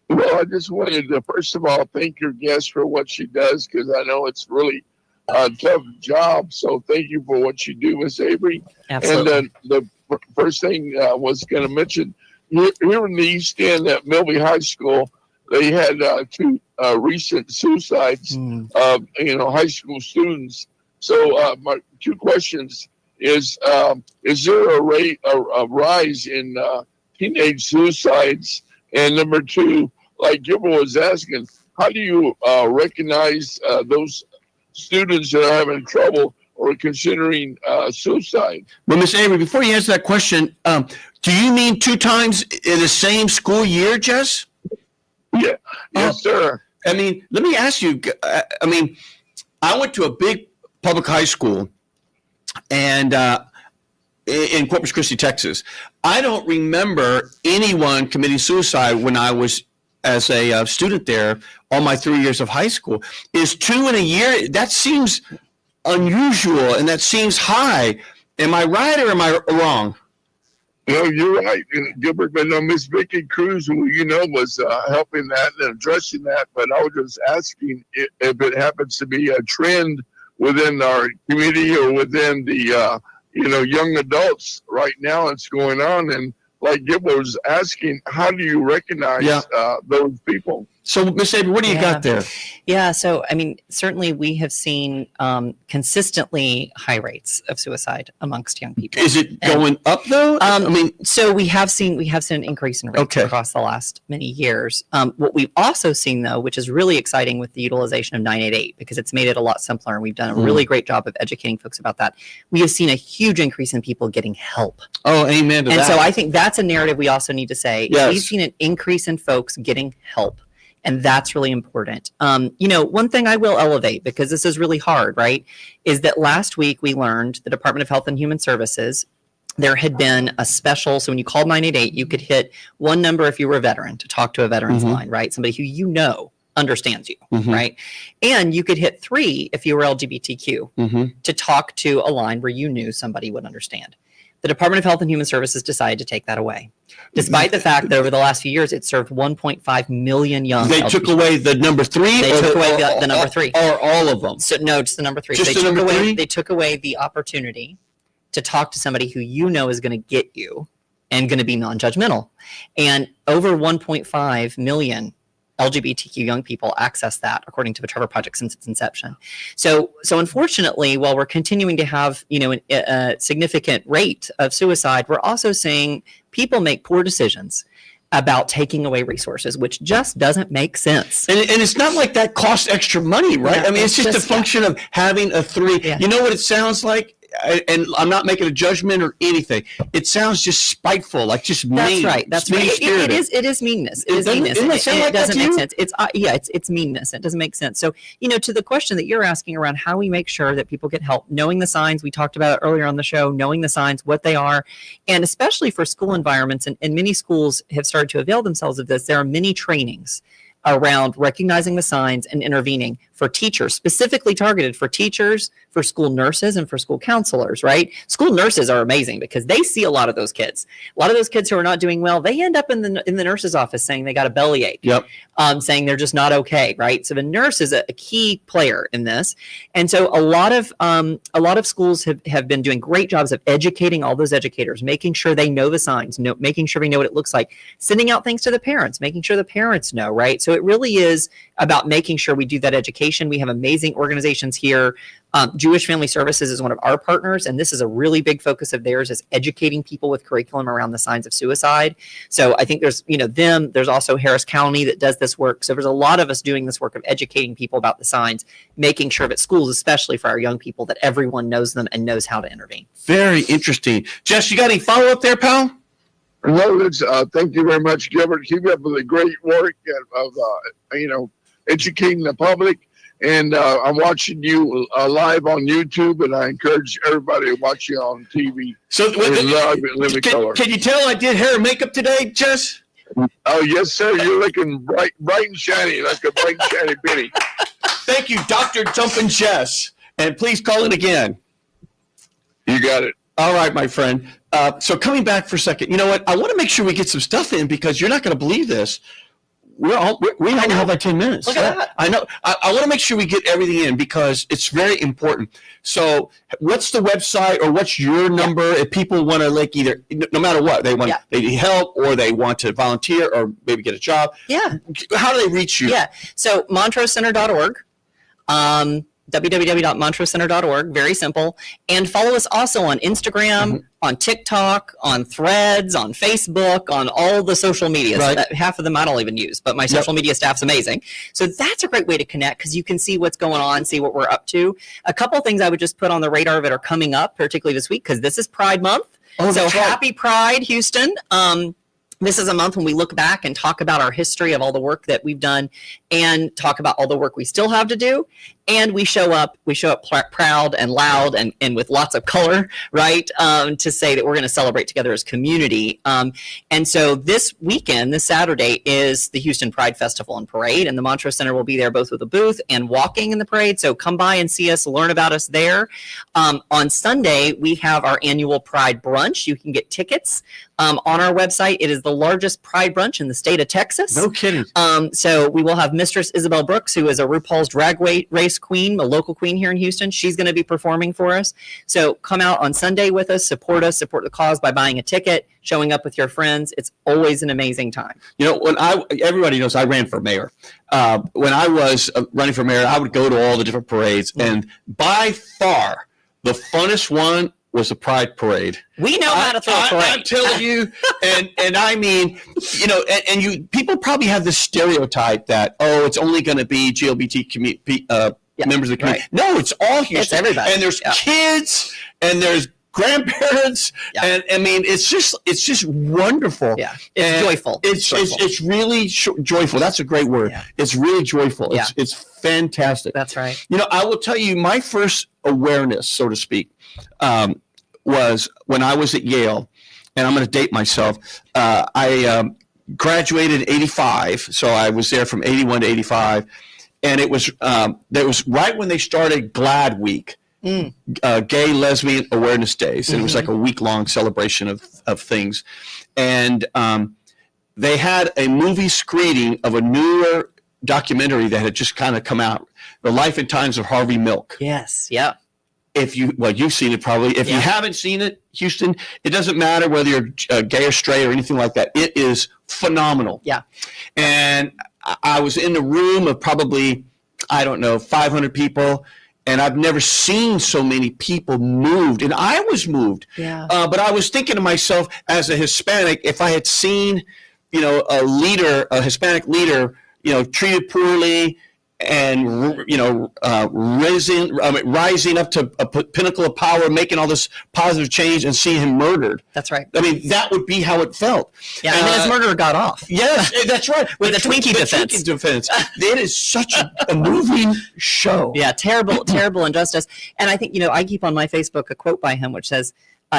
Well, I just wanted to, first of all, thank your guest for what she does because I know it's really a tough job. So thank you for what you do, Miss Avery. Absolutely. And the first thing I was going to mention, here in the East End at Milby High School, they had two recent suicides of high school students. So my two questions is there a rise in teenage suicides? And number two, like Gilbert was asking, how do you recognize those students that are having trouble or considering suicide? Well, Miss Avery, before you answer that question, do you mean 2 times in the same school year, Jess? Yeah. Yes, sir. I mean, let me ask you. I mean, I went to a big public high school, and in Corpus Christi, Texas. I don't remember anyone committing suicide when I was as a student there all my 3 years of high school. Is 2 in a year? That seems unusual and that seems high. Am I right or am I wrong? No, you're right, Gilbert. But no, Miss Vicky Cruz, who was helping that and addressing that. But I was just asking if it happens to be a trend within our community or within the young adults right now. It's going on, and like Gilbert was asking, how do you recognize those people? So, Miss Avery, what do you got there? Yeah, so I mean, certainly we have seen consistently high rates of suicide amongst young people. Is it going up though? So we have seen an increase in rates across the last many years. What we've also seen though, which is really exciting with the utilization of 988, because it's made it a lot simpler, and we've done a really great job of educating folks about that. We have seen a huge increase in people getting help. Oh, amen to that. And so I think that's a narrative we also need to say. Yes. We've seen an increase in folks getting help. And that's really important. One thing I will elevate, because this is really hard, right, is that last week we learned the Department of Health and Human Services, there had been a special, so when you called 988, you could hit one number if you were a veteran to talk to a veterans line, right? Somebody who understands you, right? And you could hit 3 if you were LGBTQ to talk to a line where you knew somebody would understand. The Department of Health and Human Services decided to take that away, despite the fact that over the last few years, it served 1.5 million young. They took away the number 3? They took away the number 3. Or all of them? So, no, just the number 3. Just the number 3? They took away the opportunity to talk to somebody who is going to get you and going to be non-judgmental. And over 1.5 million LGBTQ young people access that, according to the Trevor Project, since its inception. So unfortunately, while we're continuing to have a significant rate of suicide, we're also seeing people make poor decisions about taking away resources, which just doesn't make sense. And it's not like that costs extra money, right? Yeah, I mean, it's just a function of having a 3. Yeah. You know what it sounds like? And I'm not making a judgment or anything. It sounds just spiteful, like just mean. That's right. That's right. It is meanness. It is meanness. It doesn't make sense. It's meanness. It doesn't make sense. So, to the question that you're asking around how we make sure that people get help, knowing the signs, we talked about it earlier on the show, knowing the signs, what they are, and especially for school environments, and many schools have started to avail themselves of this. There are many trainings around recognizing the signs and intervening for teachers, specifically targeted for teachers, for school nurses, and for school counselors, right? School nurses are amazing because they see a lot of those kids. A lot of those kids who are not doing well, they end up in the nurse's office saying they got a bellyache, saying they're just not okay, right? So the nurse is a key player in this. And so a lot of schools have been doing great jobs of educating all those educators, making sure they know the signs, making sure we know what it looks like, sending out things to the parents, making sure the parents know, right? So it really is about making sure we do that education. We have amazing organizations here. Jewish Family Services is one of our partners, and this is a really big focus of theirs, is educating people with curriculum around the signs of suicide. So I think there's them. There's also Harris County that does this work. So there's a lot of us doing this work of educating people about the signs, making sure that schools, especially for our young people, that everyone knows them and knows how to intervene. Very interesting. Jess, you got any follow up there, pal? No, thank you very much, Gilbert. Keep up with the great work of educating the public. And I'm watching you live on YouTube, and I encourage everybody to watch you on TV. So can you tell I did hair and makeup today, Jess? Oh, yes, sir. You're looking bright and shiny, like a bright and shiny penny. Thank you, Dr. Jumpin' Jess. And please call in again. You got it. All right, my friend. So coming back for a second, you know what? I want to make sure we get some stuff in because you're not going to believe this. We only have like 10 minutes. Look at that. I know. I want to make sure we get everything in because it's very important. So what's the website or what's your number if people want to like either, no matter what, they need help or they want to volunteer or maybe get a job. Yeah. How do they reach you? Yeah. So montrosecenter.org. www.montrosecenter.org. Very simple. And follow us also on Instagram, on TikTok, on Threads, on Facebook, on all the social media. Right. So half of them I don't even use, but my social media staff's amazing. So that's a great way to connect because you can see what's going on, see what we're up to. A couple of things I would just put on the radar that are coming up, particularly this week, because this is Pride Month. Oh, so that's right. happy Pride, Houston. This is a month when we look back and talk about our history of all the work that we've done and talk about all the work we still have to do. And we show up proud and loud and with lots of color, right? To say that we're going to celebrate together as community. And so this weekend, this Saturday, is the Houston Pride Festival and Parade. And the Montrose Center will be there both with a booth and walking in the parade. So come by and see us, learn about us there. On Sunday, we have our annual Pride Brunch. You can get tickets on our website. It is the largest Pride Brunch in the state of Texas. No kidding. So we will have Mistress Isabel Brooks, who is a RuPaul's Drag Race queen, a local queen here in Houston. She's going to be performing for us. So come out on Sunday with us, support the cause by buying a ticket, showing up with your friends. It's always an amazing time. You know, everybody knows I ran for mayor. When I was running for mayor, I would go to all the different parades, and by far the funnest one was the Pride Parade. We know how to throw a parade. I'm telling you, and I mean, you know, and people probably have this stereotype that it's only going to be LGBT members of the community. Right. No, it's all Houston. It's everybody. And there's kids, and there's grandparents, and I mean, it's just wonderful. Yeah, it's joyful. It's really joyful. That's a great word. Yeah. It's really joyful. Yeah. It's fantastic. That's right. You know, I will tell you, my first awareness, so to speak, was when I was at Yale, and I'm going to date myself. I graduated in '85, so I was there from '81 to '85, and it was right when they started GLAD Week. Gay Lesbian Awareness Days, and it was like a week-long celebration of things, and they had a movie screening of a newer documentary that had just kind of come out, The Life and Times of Harvey Milk. Yes, yeah. You've seen it probably. If you haven't seen it, Houston, it doesn't matter whether you're gay or straight or anything like that. It is phenomenal. Yeah. And I was in the room of probably, 500 people. And I've never seen so many people moved, and I was moved. Yeah. But I was thinking to myself, as a Hispanic, if I had seen, a Hispanic leader, treated poorly, and rising up to a pinnacle of power, making all this positive change, and seeing him murdered. That's right. I mean, that would be how it felt. Yeah, and his murderer got off. Yes, that's right. With the Twinkie defense. Twinkie defense. It is such a moving show. Yeah, terrible injustice. And I think, I keep on my Facebook a quote by him, which says,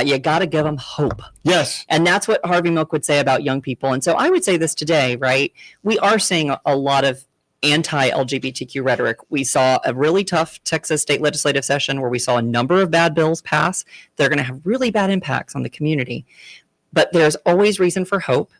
you got to give them hope. Yes. And that's what Harvey Milk would say about young people. And so I would say this today, right? We are seeing a lot of anti-LGBTQ rhetoric. We saw a really tough Texas state legislative session where we saw a number of bad bills pass. They're going to have really bad impacts on the community. But there's always reason for hope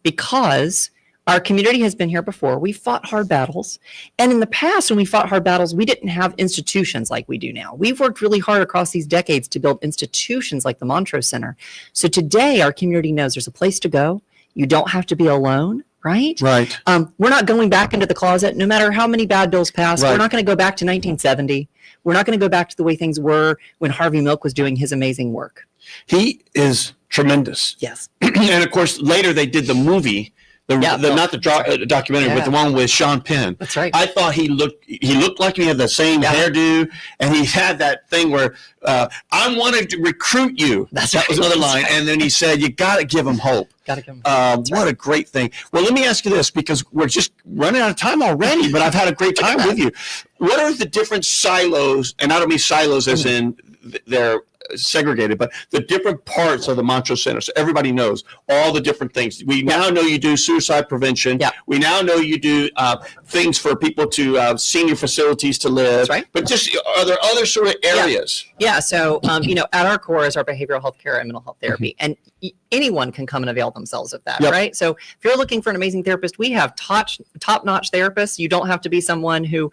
because our community has been here before. We fought hard battles. And in the past, when we fought hard battles, we didn't have institutions like we do now. We've worked really hard across these decades to build institutions like the Montrose Center. So today, our community knows there's a place to go. You don't have to be alone. Right? Right. We're not going back into the closet, no matter how many bad bills pass. Right. We're not going to go back to 1970. We're not going to go back to the way things were when Harvey Milk was doing his amazing work. He is tremendous. Yes. And of course, later they did the movie Not the documentary, but the one with Sean Penn. That's right. I thought he looked like he had the same hairdo, and he had that thing where I wanted to recruit you. That was another line, and then he said, "You got to give him hope." Got to give him hope. What a great thing. Well, let me ask you this, because we're just running out of time already, but I've had a great time with you. What are the different silos, and I don't mean silos as in they're segregated, but the different parts of the Montrose Center, so everybody knows all the different things. We now know you do suicide prevention. Yeah. We now know you do things for people to senior facilities to live. That's right. But just are there other sort of areas? Yeah. So at our core is our behavioral health care and mental health therapy, and anyone can come and avail themselves of that, right? So if you're looking for an amazing therapist, we have top-notch therapists. You don't have to be someone who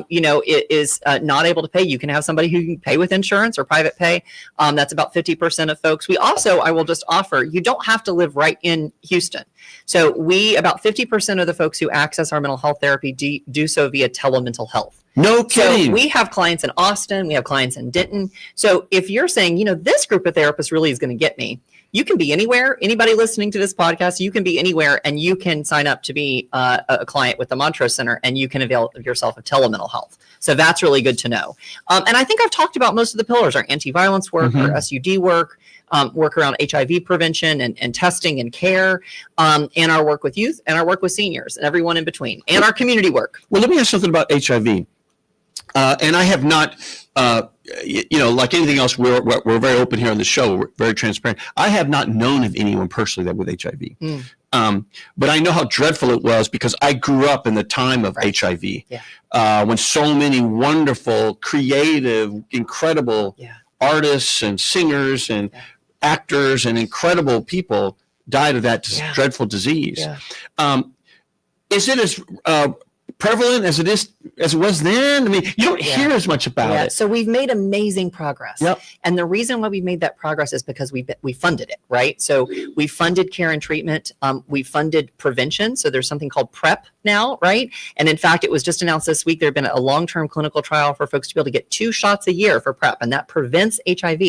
is not able to pay. You can have somebody who can pay with insurance or private pay. That's about 50% of folks. We also, I will just offer, you don't have to live right in Houston. So about 50% of the folks who access our mental health therapy do so via telemental health. No kidding. So we have clients in Austin, we have clients in Denton. So if you're saying, this group of therapists really is going to get me, you can be anywhere. Anybody listening to this podcast, you can be anywhere, and you can sign up to be a client with the Montrose Center, and you can avail yourself of telemental health. So that's really good to know. And I think I've talked about most of the pillars: our anti-violence work, our SUD work, work around HIV prevention and testing and care, and our work with youth, and our work with seniors, and everyone in between, and our community work. Well, let me ask something about HIV. And I have not, like anything else, we're very open here on the show. We're very transparent. I have not known of anyone personally that with HIV. But I know how dreadful it was, because I grew up in the time of HIV, when so many wonderful, creative, incredible artists and singers and actors and incredible people died of that dreadful disease. Is it as prevalent as it was then? I mean, you don't hear as much about it. So we've made amazing progress. And the reason why we made that progress is because we funded it, right? So we funded care and treatment. We funded prevention. So there's something called PrEP now, right? And in fact, it was just announced this week, there'd been a long-term clinical trial for folks to be able to get 2 shots a year for PrEP, and that prevents HIV.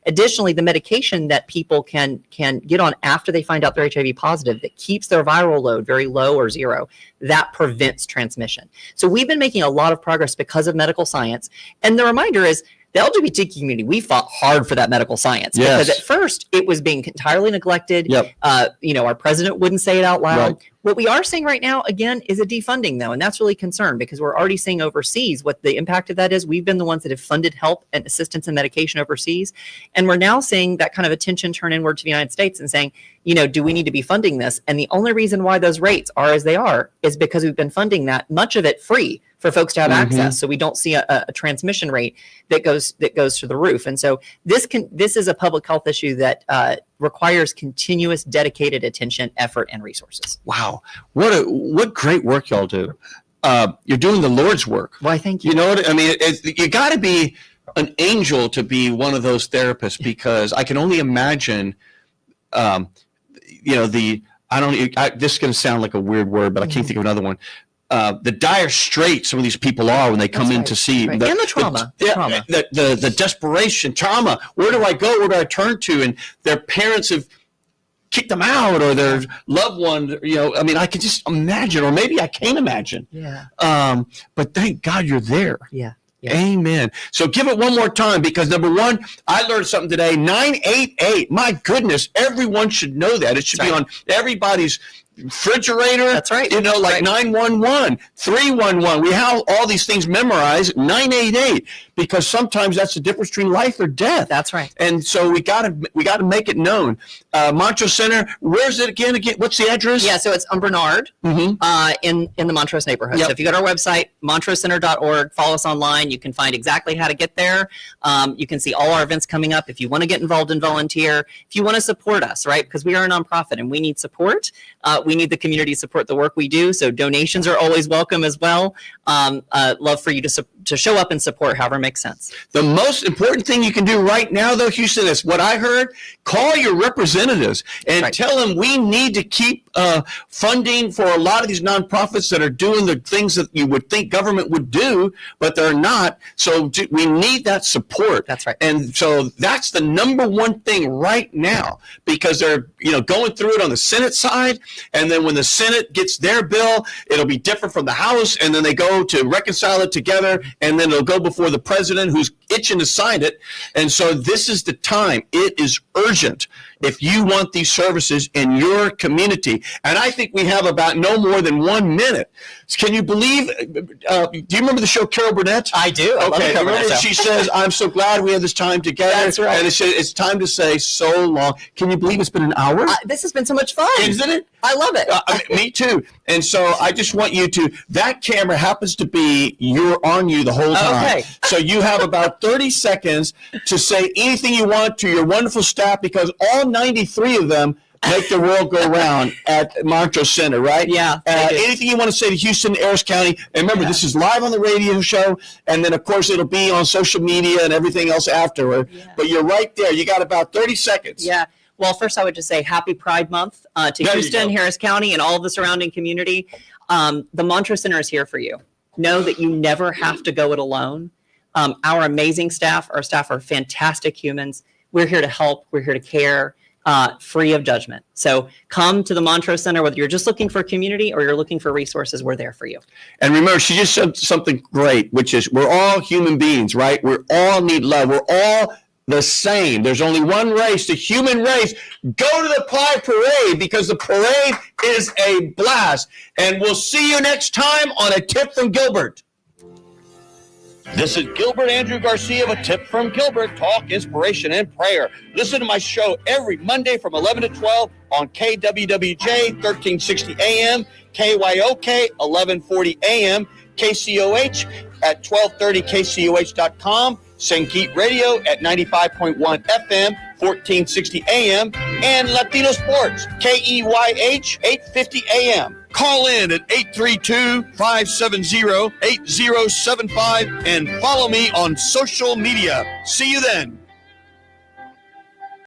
Additionally, the medication that people can get on after they find out they're HIV positive that keeps their viral load very low or zero, that prevents transmission. So we've been making a lot of progress because of medical science. And the reminder is, the LGBT community, we fought hard for that medical science, because at first it was being entirely neglected. Our president wouldn't say it out loud. What we are seeing right now, again, is a defunding, though, and that's really concerned, because we're already seeing overseas what the impact of that is. We've been the ones that have funded help and assistance and medication overseas, and we're now seeing that kind of attention turn inward to the United States and saying, do we need to be funding this? And the only reason why those rates are as they are is because we've been funding that, much of it free, for folks to have access. So we don't see a transmission rate that goes through the roof. And so this is a public health issue that requires continuous dedicated attention, effort, and resources. Wow. What great work y'all do. You're doing the Lord's work. Why, thank you. You know what I mean? You got to be an angel to be one of those therapists, because I can only imagine, this is going to sound like a weird word, but I can't think of another one. The dire straits some of these people are when they come in to see. And the trauma. The desperation, trauma. Where do I go? Where do I turn to? And their parents have kicked them out, or their loved one, I can just imagine, or maybe I can't imagine. But thank God you're there. Amen. So give it one more time, because number one, I learned something today. 988. My goodness, everyone should know that. It should be on everybody's refrigerator. That's right. 911, 311. We have all these things memorized. 988, because sometimes that's the difference between life or death. That's right. And so we got to make it known. Montrose Center. Where's it again? What's the address? Yeah, so it's on Bernard, in the Montrose neighborhood. So if you go to our website, montrosecenter.org, follow us online, you can find exactly how to get there. You can see all our events coming up. If you want to get involved and volunteer, if you want to support us, right? Because we are a nonprofit and we need support. We need the community to support the work we do. So donations are always welcome as well. Love for you to show up and support however makes sense. The most important thing you can do right now, though, Houston, is what I heard. Call your representatives and tell them we need to keep funding for a lot of these nonprofits that are doing the things that you would think government would do, but they're not. So we need that support. That's right. And so that's the number one thing right now, because they're going through it on the Senate side, and then when the Senate gets their bill, it'll be different from the House, and then they go to reconcile it together, and then it'll go before the president, who's itching to sign it. And so this is the time. It is urgent if you want these services in your community. And I think we have about no more than 1 minute. Can you believe, do you remember the show Carol Burnett? I do. I love the Okay, Carol Burnett remember show. she says, I'm so glad we had this time together. That's right. And it's time to say so long. Can you believe it's been an hour? This has been so much fun. Isn't it? I love it. Me too. And so I just want you to, that camera happens to be on you the whole time. Okay. So you have about 30 seconds to say anything you want to your wonderful staff, because all 93 of them make the world go round at Montrose Center, right? Yeah. they do. Anything you want to say to Houston, Harris County? And remember, this is live on the radio show, and then, of course, it'll be on social media and everything else afterward. Yeah. But you're right there. You got about 30 seconds. Yeah. Well, first I would just say happy Pride Month to There you Houston, go. Harris County, and all of the surrounding community. The Montrose Center is here for you. Know that you never have to go it alone. Our amazing staff, our staff are fantastic humans. We're here to help. We're here to care, free of judgment. So come to the Montrose Center, whether you're just looking for community or you're looking for resources, we're there for you. And remember, she just said something great, which is we're all human beings, right? We all need love. We're all the same. There's only one race, the human race. Go to the Pride Parade, because the parade is a blast. And we'll see you next time on A Tip from Gilbert. This is Gilbert Andrew Garcia of A Tip from Gilbert, talk, inspiration, and prayer. Listen to my show every Monday from 11 to 12 on KWWJ 1360 AM, KYOK 1140 AM, KCOH at 1230 KCOH.com, Sangeet Radio at 95.1 FM, 1460 AM, and Latino Sports, KEYH 850 AM. Call in at 832-570-8075 and follow me on social media. See you then.